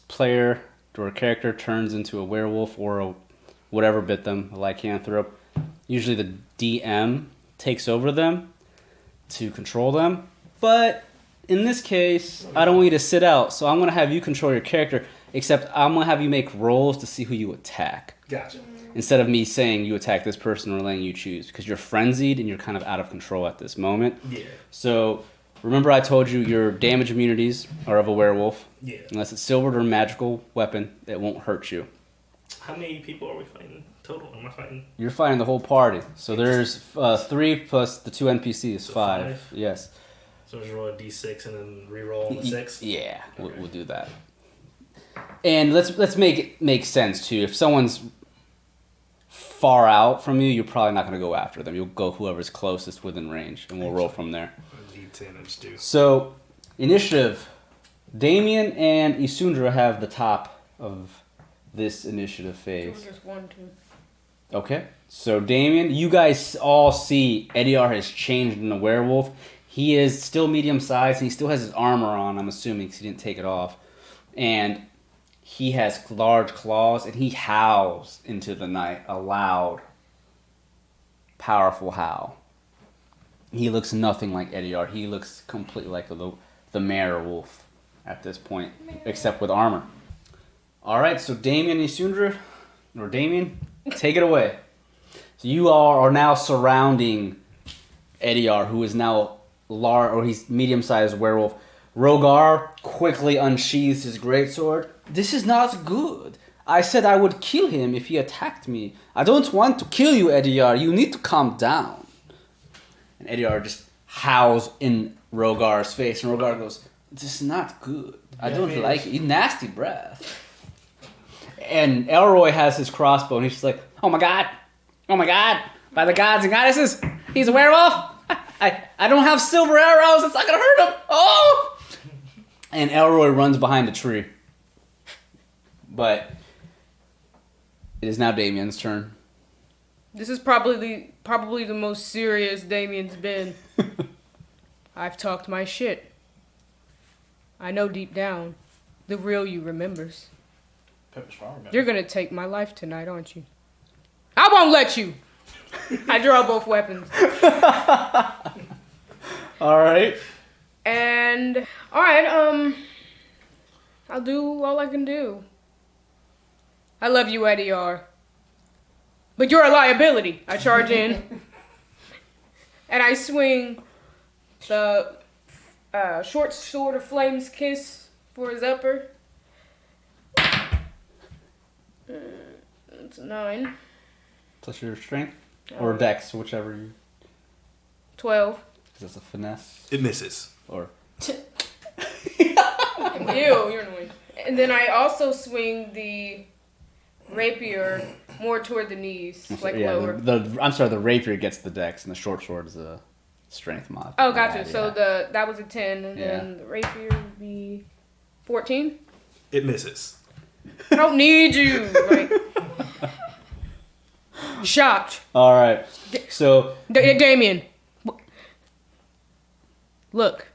player or character, turns into a werewolf or whatever bit them, a lycanthrope, usually the DM takes over them to control them. But in this case, I don't want you to sit out, so I'm going to have you control your character, except I'm going to have you make rolls to see who you attack.
Gotcha.
Instead of me saying you attack this person or letting you choose, because you're frenzied and you're kind of out of control at this moment.
Yeah.
So remember I told you your damage immunities are of a werewolf.
Yeah.
Unless it's silvered or magical weapon, it won't hurt you.
How many people are we fighting total? Am I fighting?
You're fighting the whole party. So there's 3 plus the 2 NPCs,
So
5.
five?
Yes.
So just roll a d6 and then re-roll on the 6?
Yeah,
Okay.
we'll do that. And let's make it make sense too. If someone's far out from you, you're probably not going to go after them. You'll go whoever's closest within range, and we'll roll from there.
D10 and just do.
So, initiative. Damien and Isundra have the top of this initiative phase.
So just 1, 2.
Okay. So, Damien, you guys all see Ediar has changed into a werewolf. He is still medium-sized, and he still has his armor on, I'm assuming, because he didn't take it off. And he has large claws, and he howls into the night, a loud, powerful howl. He looks nothing like Ediar. He looks completely like the mare wolf at this point, except with armor. All right, so Damien and Isundra, or Damien, take it away. So you all are now surrounding Ediar, who is now large, or he's medium-sized werewolf. Rogar quickly unsheathes his greatsword. This is not good. I said I would kill him if he attacked me. I don't want to kill you, Ediar. You need to calm down. And Ediar just howls in Rogar's face, and Rogar goes, "This is not good. I don't like it. You nasty breath." And Elroy has his crossbow, and he's just like, "Oh my god. Oh my god. By the gods and goddesses, he's a werewolf. I don't have silver arrows. It's not going to hurt him. Oh!" And Elroy runs behind a tree. But it is now Damien's turn.
This is probably the most serious Damien's been. I've talked my shit. I know deep down, the real you remembers.
Pepper's Farm.
You're gonna take my life tonight, aren't you? I won't let you! I draw both weapons.
Alright.
And, alright, I'll do all I can do. I love you, Ediar. But you're a liability. I charge in. And I swing the short sword of Flame's Kiss for his upper. It's 9.
Plus your strength? Or dex, whichever you...
12.
Is this a finesse?
It misses.
Or...
Ew, you're annoying. And then I also swing the rapier more toward the knees, lower.
I'm sorry, the rapier gets the dex, and the short sword is a strength mod.
Oh, gotcha. So that was a 10, and then the rapier would be 14?
It misses.
I don't need you. Like, shocked.
Alright. So...
Damien. Look.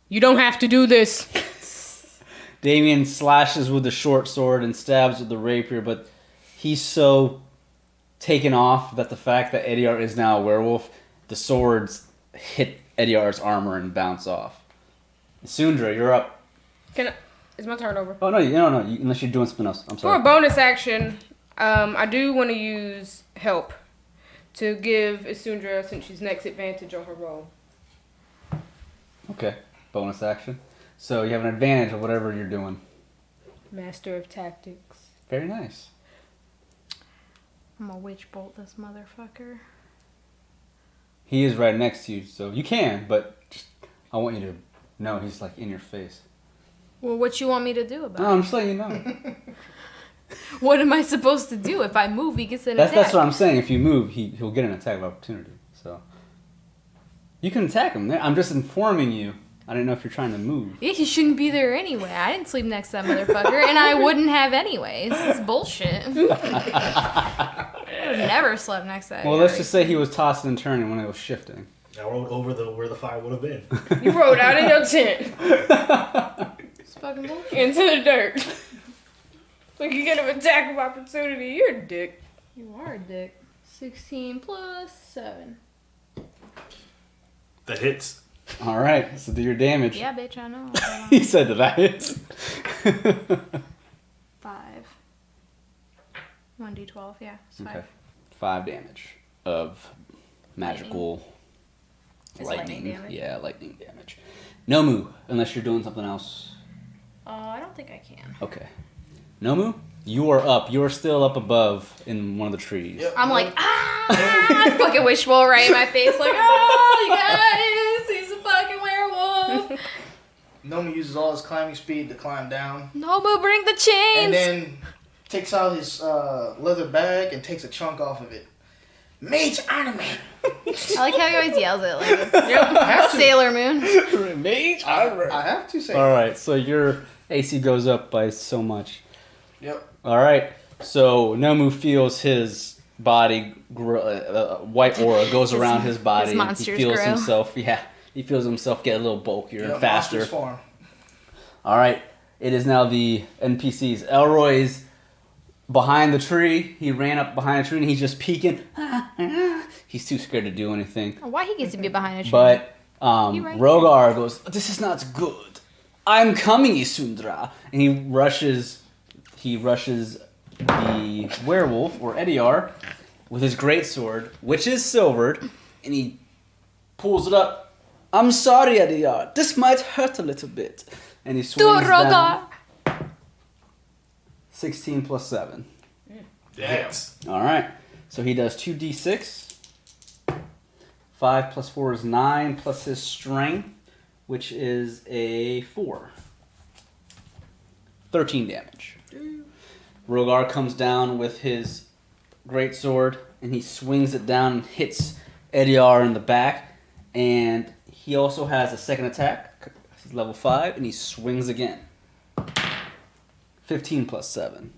You don't have to do this.
Damien slashes with the short sword and stabs with the rapier, but he's so taken off that the fact that Ediar is now a werewolf, the swords hit Ediar's armor and bounce off. Sundra, you're up.
Is my turn over?
Oh, no, unless you're doing something else. I'm
For
sorry.
a bonus action, I do want to use help to give Isundra, since she's next, advantage on her roll.
Okay, bonus action. So you have an advantage of whatever you're doing.
Master of Tactics.
Very nice.
I'm gonna witch bolt this motherfucker.
He is right next to you, so you can, but just, I want you to know he's like in your face.
Well, what you want me to do about
No, I'm just letting you know.
it? What am I supposed to do? If I move, he gets an attack.
That's what I'm saying. If you move, he'll get an attack of opportunity. So You can attack him. I'm just informing you. I don't know if you're trying to move.
Yeah, he shouldn't be there anyway. I didn't sleep next to that motherfucker, and I wouldn't have anyways. This is bullshit. I would have never slept next to that.
Well, let's just say he was tossing and turning when it was shifting.
I rode over where the fire would have been.
You rode out of your tent
It's fucking bullshit.
into the dirt. Like you get an attack of opportunity. You're a dick.
You are a dick. 16 plus 7.
That hits.
All right, so do your damage.
Yeah, bitch, I know.
He said that hits.
5. 1d12, yeah. It's 5.
Okay. 5 damage of magical
It's lightning damage.
Yeah, lightning damage. Nomu, unless you're doing something else.
I don't think I can.
Okay. Nomu, you are up. You are still up above in one of the trees.
Yep.
I'm like, I fucking wishbowl right in my face, like, you guys, he's a fucking werewolf.
Nomi uses all his climbing speed to climb down,
Nobu, bring the chains.
and then takes out his leather bag and takes a chunk off of it.
Mage ornament.
I like how he always yells it like it's
I have to.
Sailor Moon.
Mage
I have to say.
All right, so your AC goes up by so much.
Yep.
All right, so Nomu feels his body, white aura goes around his body.
his monsters
he feels
grow.
himself, he feels himself get a little bulkier and faster.
Monster's form.
All right, it is now the NPCs. Elroy's behind the tree. He ran up behind a tree and he's just peeking. He's too scared to do anything.
Why he gets to be behind a tree?
But
He right
Rogar goes, "This is not good. I'm coming, Isundra." And he rushes the werewolf, or Ediar, with his greatsword, which is silvered, and he pulls it up. "I'm sorry, Ediar. This might hurt a little bit." And he swings
Rogar.
down. 16 plus 7.
Damn.
Hits.
All right. So he does 2d6. 5 plus 4 is 9, plus his strength, which is a 4. 13 damage. Rogar comes down with his greatsword, and he swings it down and hits Ediar in the back. And he also has a second attack. He's level 5, and he swings again. 15 plus 7.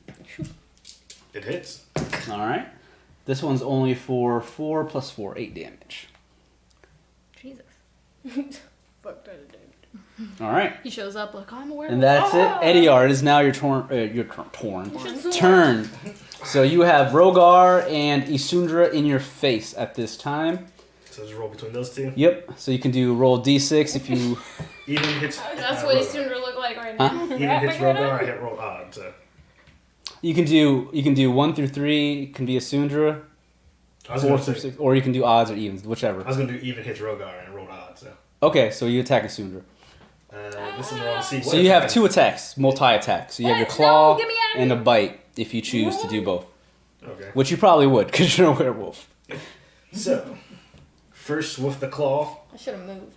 It hits.
All right. This one's only for 4 plus 4, 8 damage.
Jesus.
Fuck that dude.
All right.
He shows up like, I'm a werewolf.
And that's it. Ediar, it is now your turn. So you have Rogar and Isundra in your face at this time.
So just roll between those two.
Yep. So you can roll d6 if you...
Even hits.
That's what his Isundra look like right now.
Even hits Rogar. I hit roll odd. So.
You can do 1 through 3. It can be Isundra.
I was
4
gonna
through
say,
6. Or you can do odds or evens, whichever.
I was gonna do even hits Rogar and I rolled odd. So.
Okay, so you attack Isundra.
This is the wrong sequence.
So you have 2 attacks, multi-attack. So you have your
What?
claw
No, get me out of
and a
here.
bite if you choose to do both.
Okay.
Which you probably would, because you're a werewolf.
So, first with the claw,
I should have moved.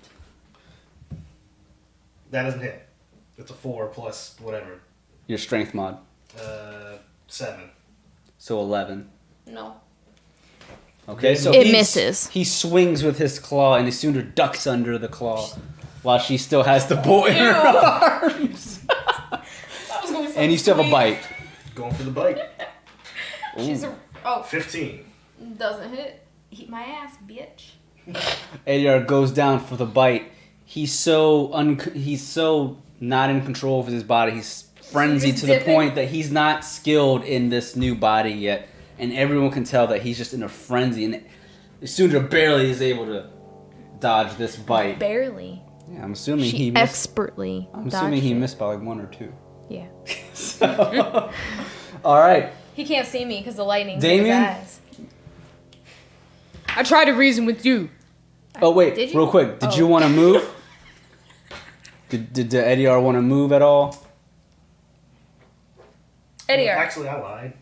that doesn't hit. It's a 4 plus whatever.
Your strength mod.
7.
So 11.
No.
Okay, so
It misses.
He swings with his claw, and Isundra ducks under the claw while she still has the bolt in her arms. And you still have a bite.
Going for the bite.
She's a... Oh,
15.
doesn't hit. Eat my ass, bitch.
Ediar goes down for the bite. He's so not in control of his body. He's frenzied
He's
to the
dipping.
point that he's not skilled in this new body yet. And everyone can tell that he's just in a frenzy. And Isundra barely is able to dodge this bite.
Barely.
Yeah, I'm assuming
She
he missed.
expertly
I'm assuming he
dodged it.
missed by like 1 or 2.
Yeah.
So, all right.
He can't see me because the lightning's
Damien?
in his eyes.
I tried to reason with you.
Oh wait,
Did you?
real quick. Did you
Oh.
want to move? Did the Ediar want to move at all?
Ediar.
Actually, I lied.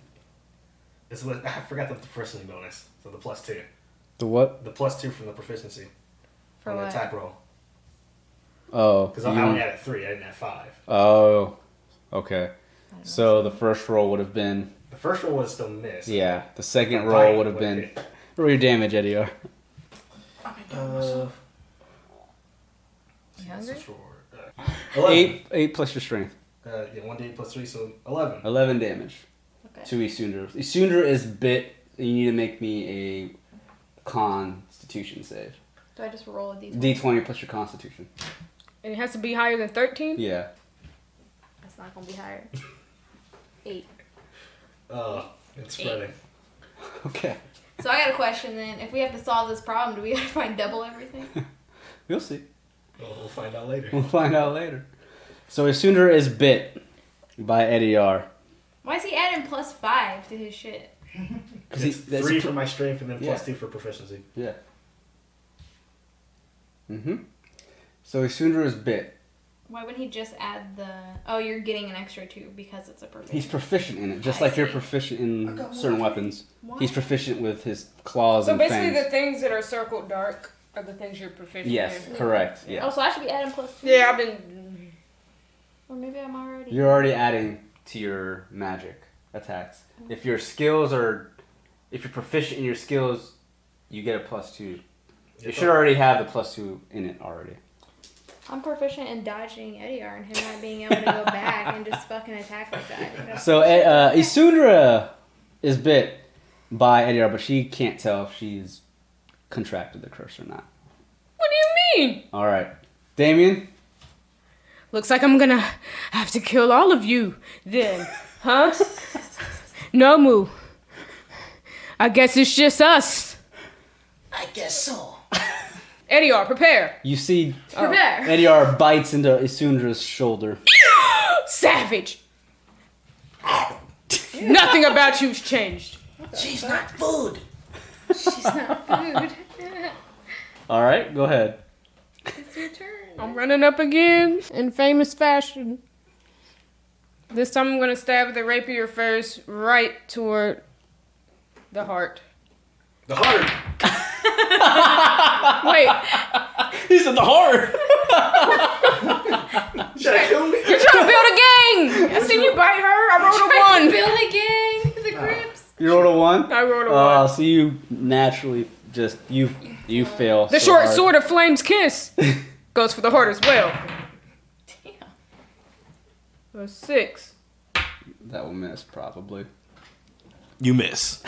I forgot the proficiency bonus. So the plus 2.
The what?
The plus 2 from the proficiency.
For
on the
what?
attack roll.
Oh.
Because I only added 3. I didn't add 5.
Oh. Okay. So the first roll would have been.
The first roll was still missed.
Yeah. The second
The
roll
bite
would have
would
been.
hit.
Roll your damage, Ediar.
hungry?
Sure. 11.
8 plus your strength.
Yeah, 1d8 plus 3, so 11.
11 damage
Okay.
to Isundra. Isundra is bit. You need to make me a Constitution save.
Do I just roll a d20?
D20 plus your Constitution.
And it has to be higher than 13?
Yeah.
That's not gonna be higher. 8.
It's spreading.
Okay.
So I got a question then. If we have to solve this problem, do we have to find double everything?
We'll see.
Well, we'll find out later.
We'll find out later. So Isundra is bit by Ediar.
Why is he adding +5 to his shit?
It's 3 for my strength and then plus 2 for proficiency.
Yeah. So Isundra is bit.
Why wouldn't he just add the... Oh, you're getting an extra 2 because it's a proficient.
He's proficient in it, just
I
like you're
see.
proficient in certain weapons.
Why?
He's proficient with his claws
So
and
basically
fangs.
the things that are circled dark are the things you're proficient
Yes,
in.
correct. Yeah.
Oh, so I should be adding +2?
Yeah, I've been...
Or maybe I'm already...
You're already adding to your magic attacks. If your skills are... If you're proficient in your skills, you get a +2. You should already have the +2 in it already.
I'm proficient in dodging Ediar and him not being able to go back and just fucking attack like that.
So Isundra is bit by Ediar, but she can't tell if she's contracted the curse or not.
What do you mean?
All right. Damien?
Looks like I'm gonna have to kill all of you then, huh? Nomu. I guess it's just us.
I guess so.
Ediar, prepare.
You see
Prepare.
Ediar bites into Isundra's shoulder.
Savage. Nothing about you's changed.
She's not food.
She's not food.
All right, go ahead.
It's your turn.
I'm running up again in famous fashion. This time I'm gonna stab the rapier first, right toward the heart.
The heart!
Wait,
He said the heart.
Should I kill me?
you're trying to build a gang! I seen you bite her. I rolled a 1.
Billy Gang, the Crips.
You rolled a 1?
I rolled a 1.
Oh, so you naturally just you fail.
The
so
short
hard.
sword of Flame's kiss goes for the heart as well.
Damn.
A 6.
That will miss probably.
You miss.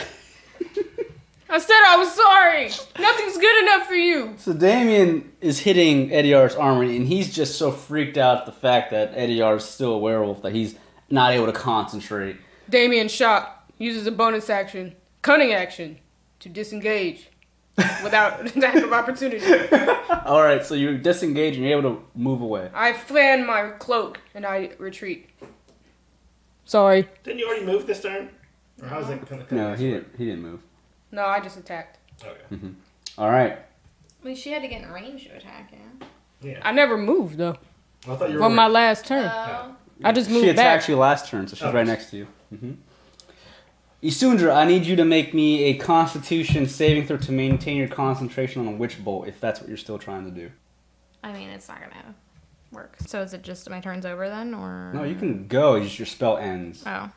I said I was sorry. Nothing's good enough for you.
So Damien is hitting Ediar's armor, and he's just so freaked out at the fact that Ediar is still a werewolf that he's not able to concentrate.
Damien shocked uses a bonus action, cunning action, to disengage without an attack of opportunity.
All right, so you disengage and you're able to move away.
I fan my cloak and I retreat. Sorry.
Didn't you already move this turn? Or how's it gonna come?
No, he didn't move.
No, I just attacked.
Okay.
All right.
I mean, she had to get in range to attack him.
Yeah.
I never moved though.
I thought you were
On my last turn. I just moved
She attacked
back.
you last turn, so she's
Oh.
right next to you. Isundra, I need you to make me a Constitution saving throw to maintain your concentration on a witch bolt, if that's what you're still trying to do.
I mean, it's not gonna work. So is it just my turn's over then, or?
No, you can go. Just your spell ends,
Oh.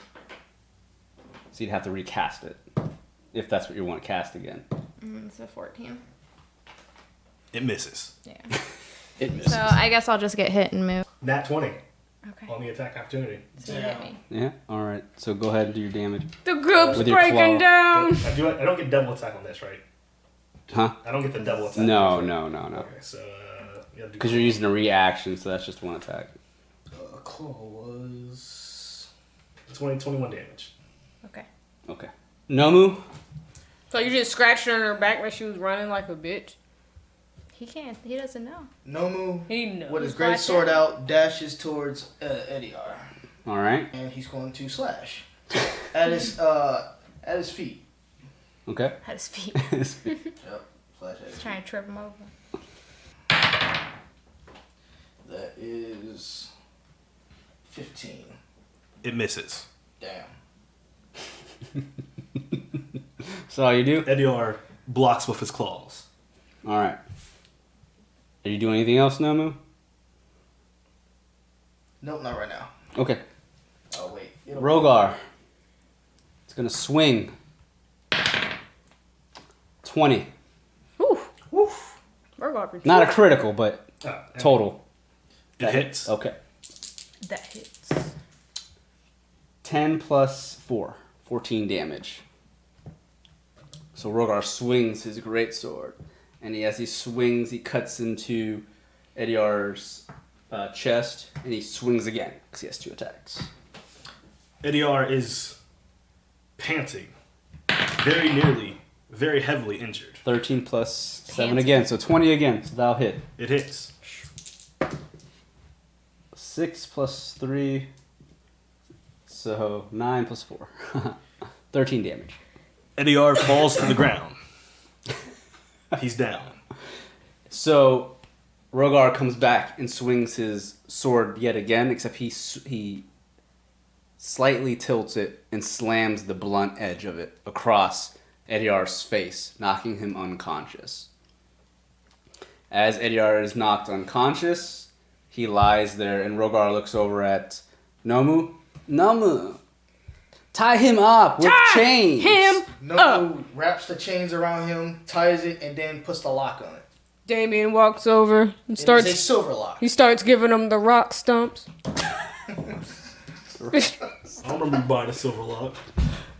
so you'd have to recast it, if that's what you want to cast again.
It's a 14.
It misses.
Yeah.
It misses.
So I guess I'll just get hit and move.
Nat 20
Okay.
on the attack opportunity.
So you hit me.
Yeah. All right. So go ahead and do your damage.
The group's
With your
breaking
claw.
down.
I don't get double attack on this, right?
Huh?
I don't get the double attack.
No.
Okay, so you have to do
Because you're using a reaction, so that's just one attack.
claw was 21 damage.
Okay.
Okay. Nomu.
So you just scratched her on her back when she was running like a bitch.
He can't. He doesn't know.
Nomu,
He knows.
with his great sword out, dashes towards Ediar,
All right.
and he's going to slash at his feet.
Okay.
At his feet.
Yep, slash at his feet.
Trying to trip him over.
That is 15.
It misses.
Damn.
So all you do?
Ediar blocks with his claws.
All right. Are you doing anything else, Nomu?
Nope, not right now.
Okay.
Oh wait.
Rogar. It's gonna swing. 20.
Woof. Woof. We're going
Not a critical, but
Ah,
total.
It hits.
Okay.
That hits.
10 plus 4. 14 damage. So Rogar swings his greatsword. And as he swings, he cuts into Ediar's chest. And he swings again, because he has 2 attacks.
Ediar is panting. Very heavily injured.
13 plus 7 again, so 20 again. So that'll hit.
It hits.
6 plus 3. So 9 plus 4. 13 damage.
Ediar falls to the ground. He's down.
So Rogar comes back and swings his sword yet again, except he slightly tilts it and slams the blunt edge of it across Ediar's face, knocking him unconscious. As Ediar is knocked unconscious, he lies there, and Rogar looks over at Nomu. Nomu! Tie him up with chains!
Nomu wraps the chains around him, ties it, and then puts the lock on it.
Damien walks over and starts.
It's a silver lock.
He starts giving him the rock stumps.
I don't remember buying a silver lock.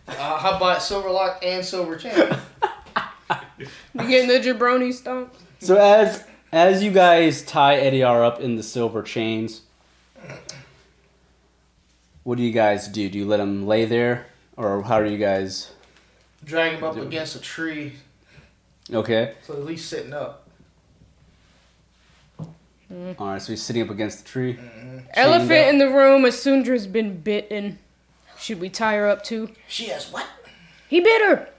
How about silver lock and silver chain?
You getting the jabroni stumps?
So as you guys tie Ediar up in the silver chains, what do you guys do? Do you let him lay there? Or how do you guys...
Drag him up against a tree.
Okay.
So at least sitting up.
Alright, so he's sitting up against the tree.
Elephant in the room. Asundra's been bitten. Should we tie her up too?
She has what?
He bit her.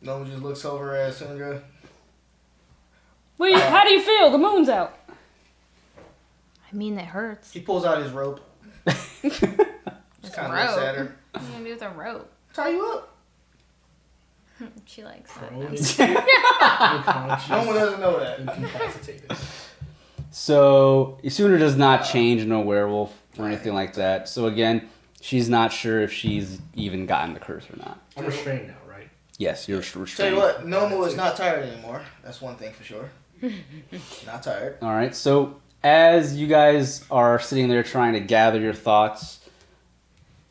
Nomu just looks over at Sundra.
How do you feel? The moon's out.
I mean, it hurts.
He pulls out his rope.
It's
Kind of looks at her.
What are you gonna do with a rope?
Tie you up.
She likes that.
No one doesn't know that.
Incapacitated.
So Isuna does not change into a werewolf or anything like that. So again, she's not sure if she's even gotten the curse or not.
I'm restrained now, right?
Yes, you're restrained.
Tell you what, Nomu is not tired anymore. That's one thing for sure. Not tired.
All right, so as you guys are sitting there trying to gather your thoughts,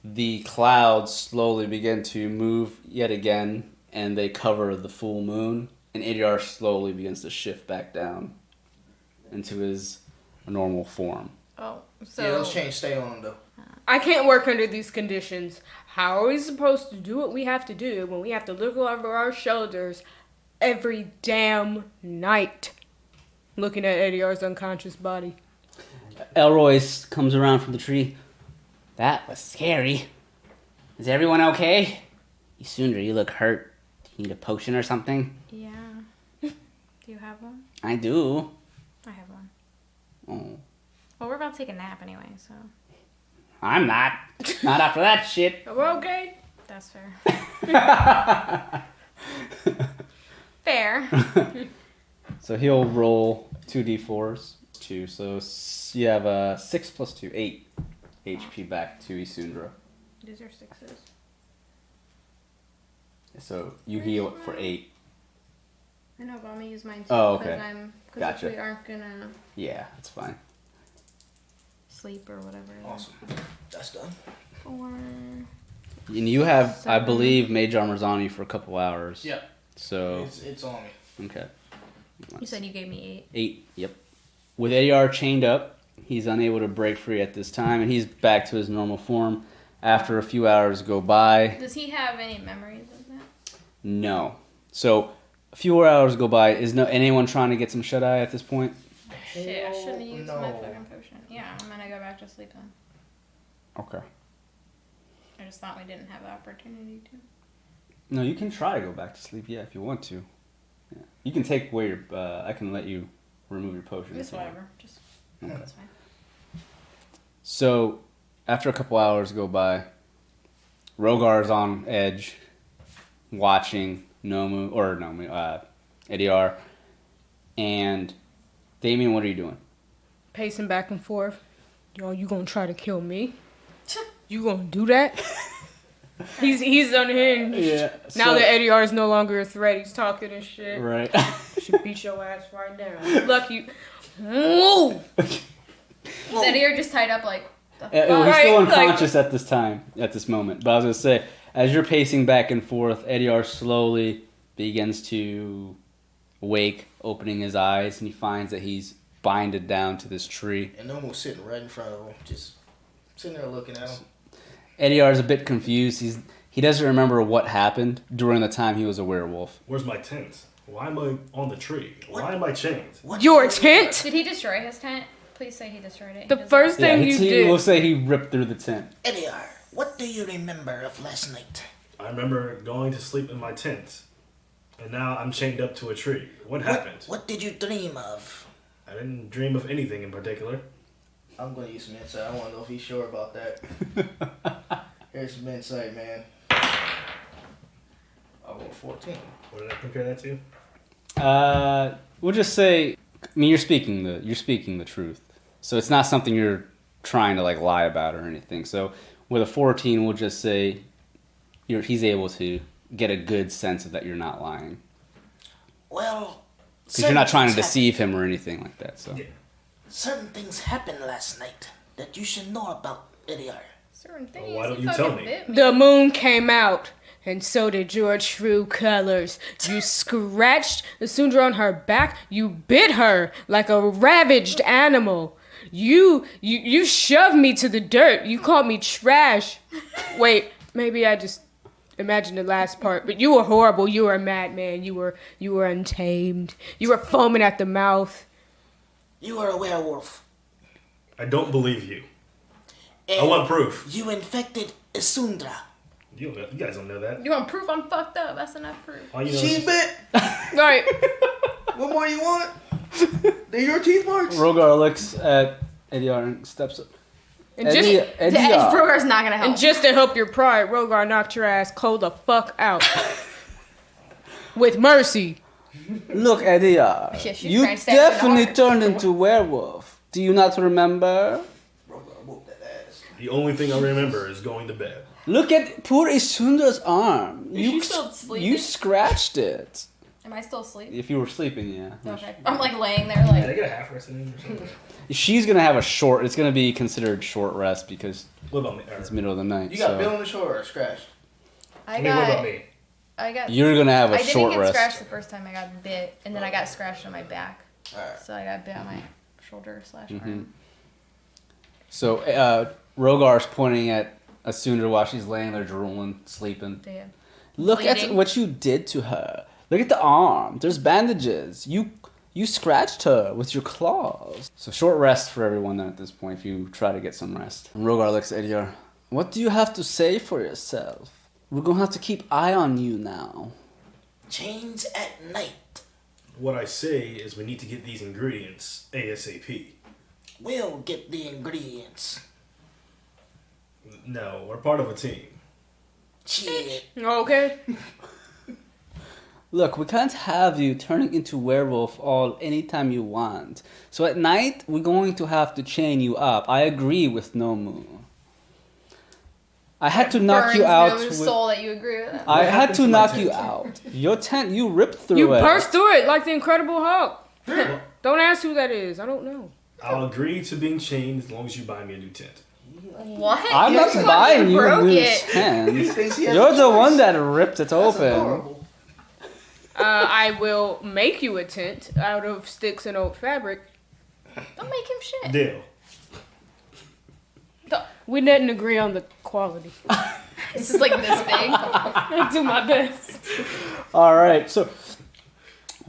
the clouds slowly begin to move yet again, and they cover the full moon, and Ediar slowly begins to shift back down into his normal form.
Oh, so
Yeah, those chains stay on him though.
I can't work under these conditions. How are we supposed to do what we have to do when we have to look over our shoulders every damn night? Looking at Ediar's unconscious body.
Elroy comes around from the tree. That was scary. Is everyone okay? Isundra, you look hurt. Do you need a potion or something?
yeah. Do you have one?
I do.
I have one.
Oh.
Well, we're about to take a nap anyway, so
I'm not. Not after that shit.
We're okay.
that's fair. Fair.
So he'll roll 2d4s. 2. So you have 6 plus 2, 8 HP back to Isundra.
These are 6s.
So you heal it for 8.
I know, but I'm gonna use mine too.
Oh, okay.
Because
Gotcha.
we aren't gonna
Yeah, that's fine.
Sleep or whatever.
Awesome. That's done.
4.
And you have, I
7.
believe, mage armor's on you for a couple hours.
Yeah.
So,
It's on me.
okay.
You said you gave me
8, yep. With Ediar chained up, he's unable to break free at this time, and he's back to his normal form. After a few hours go by,
8. Does he have any memories of that?
no. So, a few more hours go by. Is anyone trying to get some shut-eye at this point?
Shit, I shouldn't have used my
no.
fucking potion. Yeah, I'm gonna go back to sleep then.
Okay.
I just thought we didn't have the opportunity to.
No, you can try to go back to sleep, yeah, if you want to. Yeah. You can take away your, I can let you remove your potion.
Just
if you want.
whatever. Just
Okay.
that's fine.
So, after a couple hours go by, Rogar's on edge, watching Ediar, and Damien, what are you doing?
Pacing back and forth. Yo, you gonna try to kill me? You gonna do that? He's unhinged.
Yeah.
Now that Ediar is no longer a threat, he's talking and shit.
Right.
Should beat your ass right now. Lucky. Whoa!
Is Eddie just tied up like?
He's still
Right, like-
unconscious at this moment. But I was gonna say, as you're pacing back and forth, Ediar slowly begins to wake, opening his eyes, and he finds that he's binded down to this tree.
And Nomo's sitting right in front of him, just sitting there looking at him.
Ediar is a bit confused. He doesn't remember what happened during the time he was a werewolf.
Where's my tent? Why am I on the tree? Why am I chained?
Your tent?
Did he destroy his tent? Please say he destroyed it.
The first thing you did.
We'll say he ripped through the tent.
Eliar, what do you remember of last night?
I remember going to sleep in my tent, and now I'm chained up to a tree. What happened?
What did you dream of?
I didn't dream of anything in particular.
I'm gonna use some insight. I want to know if he's sure about that. Here's some insight, man. I'll go 14.
What did I compare that to?
We'll just say, I mean, you're speaking the truth. So it's not something you're trying to like lie about or anything. So with a 14, we'll just say he's able to get a good sense of that you're not lying.
Well,
because you're not trying to deceive him or anything like that. So
Yeah.
certain things happened last night that you should know about, Eliar.
Certain things.
why don't
he
you tell
fucking
me?
bit
The moon came out, and so did your true colors. You scratched the Sundra on her back. You bit her like a ravaged animal. You shoved me to the dirt. You called me trash. Wait, maybe I just imagined the last part. But you were horrible. You were a madman. You were untamed. You were foaming at the mouth.
You are a werewolf.
I don't believe you.
And
I want proof.
You infected Isundra.
You guys don't know that.
You want proof I'm fucked up? That's enough proof.
All you know
She
is-
bit.
Right.
What more you want? They're your teeth marks.
Rogar looks at Ediar and steps up.
And just,
Ediar.
Brogar's not gonna help.
and just to help your pride, Rogar knocked your ass cold the fuck out. With mercy.
Look, Ediar.
Yeah, she's
You
trying to stab you in the
definitely
heart.
turned into a werewolf. Do you not remember?
Whoop that ass.
The only thing I remember is going to bed.
Look at poor Isundra's arm.
Is she still sleeping?
You scratched it.
Am I still asleep?
If you were sleeping, yeah.
Okay. I'm like laying there
Did I
like.
get a half rest in or something?
She's gonna have a short. It's gonna be considered short rest because
What about me?
it's middle of the night.
You got
so
Bill on the shore or scratched?
I
What about
got.
me?
I got.
you're gonna have a
I didn't
short
get
rest.
scratched the first time I got bit, and then I got scratched on my back.
Alright.
So I got bit on my shoulder / arm.
Mm-hmm. So Rogar's pointing at Asundra while she's laying there drooling, sleeping.
Damn.
Look at
Bleeding.
what you did to her. Look at the arm. There's bandages. You scratched her with your claws. So short rest for everyone then at this point if you try to get some rest. And Rogar looks at Ediar. What do you have to say for yourself? We're gonna have to keep eye on you now.
Chains at night.
What I say is we need to get these ingredients ASAP.
We'll get the ingredients.
No, we're part of a team.
Shit.
Okay.
Look, we can't have you turning into werewolf all anytime you want. So at night, we're going to have to chain you up. I agree with Nomu. I had to knock
Burns
you out.
no
with-
soul that you agree with.
I had
happened
to
to my
knock
tent?
you out. Your tent, you ripped through
You
it.
burst through it like the Incredible Hulk.
Well,
Don't ask who that is. I don't know.
I'll agree to being chained as long as you buy me a new tent.
What?
I'm
You
not
fucking
buying you a
broke
new
it.
tent.
thinks he has
You're
a
the
choice.
one that ripped it
That's
open.
adorable.
I will make you a tent out of sticks and old fabric.
Don't make him shit.
Deal.
We didn't agree on the quality.
It's just like this big.
I do my best.
All right, so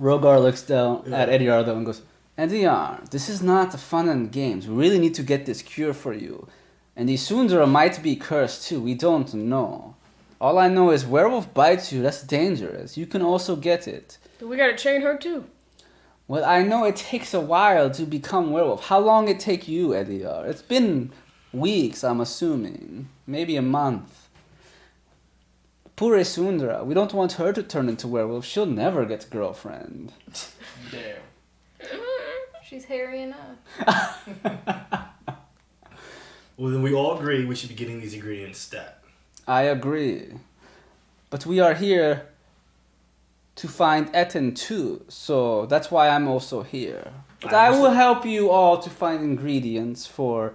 Rogar looks down at Ediar though and goes, Ediar, this is not the fun and games. We really need to get this cure for you. And the Sundra might be cursed too. We don't know. All I know is werewolf bites you. That's dangerous. You can also get it.
We gotta chain her too.
Well, I know it takes a while to become werewolf. How long it take you, Ediar? It's been weeks, I'm assuming. Maybe a month. Poor Sundra. We don't want her to turn into werewolf. She'll never get a girlfriend.
Damn.
She's hairy enough.
Well, then we all agree we should be getting these ingredients stat.
I agree. But we are here to find Etten too, so that's why I'm also here. But I will help you all to find ingredients for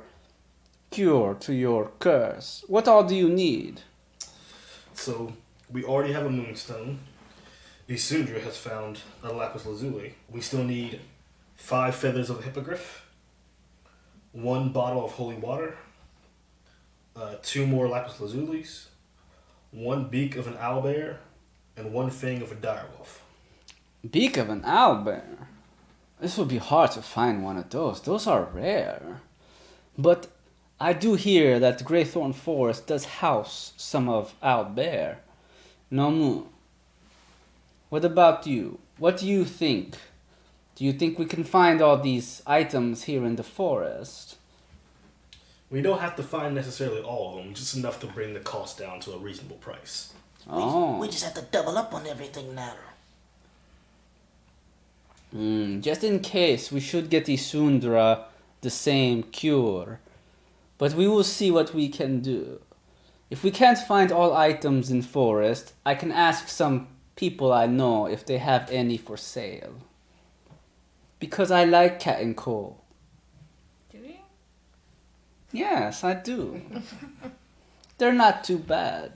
cure to your curse. What all do you need?
So, we already have a moonstone. Isundra has found a lapis lazuli. We still need 5 feathers of the hippogriff, 1 bottle of holy water, 2 more lapis lazulis, 1 beak of an owlbear, and 1 fang of a direwolf.
Beak of an owlbear? This would be hard to find one of those. Those are rare. But I do hear that the Graythorn Forest does house some of owlbear. Nomu, what about you? What do you think? Do you think we can find all these items here in the forest?
We don't have to find necessarily all of them, just enough to bring the cost down to a reasonable price.
We just have to double up on everything now.
Just in case, we should get Isundra the same cure. But we will see what we can do. If we can't find all items in forest, I can ask some people I know if they have any for sale. Because I like cat and coal.
Do you?
Yes, I do. They're not too bad.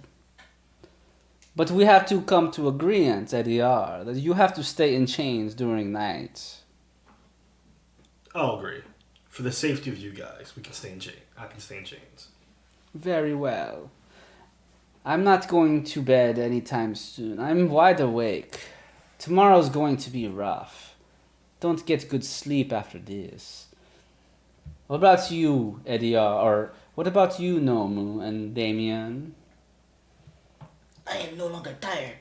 But we have to come to agreement, Eddie-R, that you have to stay in chains during night.
I'll agree. For the safety of you guys, we can stay in chains. I can stay in chains.
Very well. I'm not going to bed anytime soon. I'm wide awake. Tomorrow's going to be rough. Don't get good sleep after this. What about you, Eddie-R? Or what about you, Nomu and Damien?
I am no longer tired.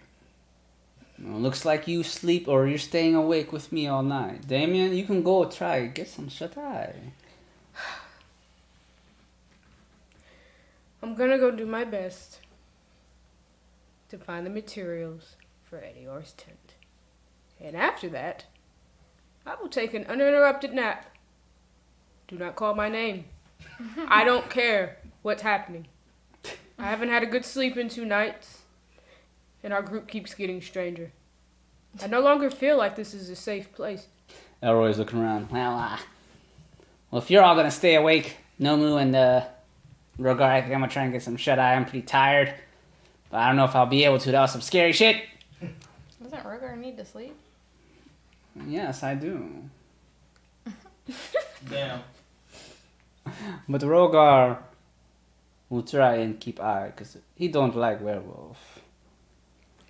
Well, looks like you sleep or you're staying awake with me all night. Damien, you can go try get some shut-eye.
I'm gonna go do my best to find the materials for Eddie-R's tent. And after that, I will take an uninterrupted nap. Do not call my name. I don't care what's happening. I haven't had a good sleep in 2 nights, and our group keeps getting stranger. I no longer feel like this is a safe place.
Elroy's looking around. Well, if you're all gonna stay awake, Nomu and Rogar, I think I'm gonna try and get some shut-eye. I'm pretty tired. But I don't know if I'll be able to. That was some scary shit.
Doesn't Rogar need to sleep?
Yes, I do.
Damn.
But Rogar will try and keep eye, because he don't like werewolf.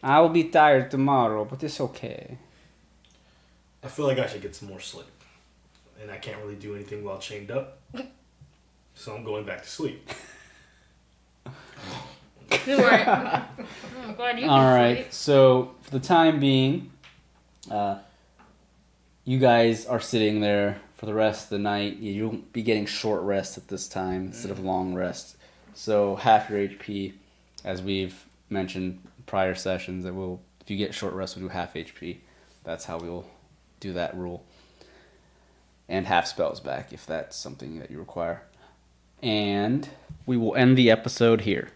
I will be tired tomorrow, but it's okay.
I feel like I should get some more sleep. And I can't really do anything while chained up. So I'm going back to sleep.
Right. I'm glad you can
Alright,
sleep.
so for the time being, you guys are sitting there for the rest of the night. You'll be getting short rest at this time instead of long rest. So half your HP, as we've mentioned prior sessions, that will, if you get short rest, we'll do half HP. That's how we'll do that rule. And half spells back if that's something that you require. And we will end the episode here.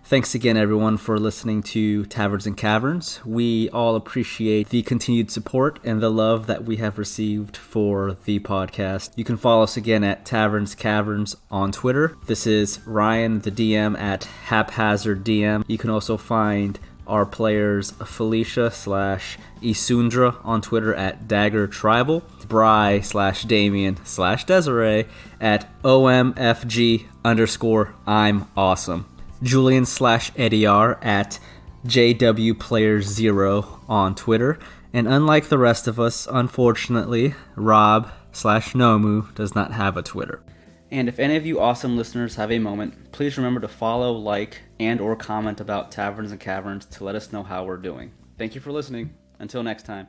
Thanks again, everyone, for listening to Taverns and Caverns. We all appreciate the continued support and the love that we have received for the podcast. You can follow us again at Taverns Caverns on Twitter. This is Ryan, the DM, at Haphazard DM. You can also find our players Felicia / Isundra on Twitter at Dagger Tribal, Bry / Damien / Desiree at OMFG_I'm awesome. Julian / Eddie-R at JWPlayers0 on Twitter. And unlike the rest of us, unfortunately, Rob / Nomu does not have a Twitter. And if any of you awesome listeners have a moment, please remember to follow, like, and or comment about Taverns and Caverns to let us know how we're doing. Thank you for listening. Until next time.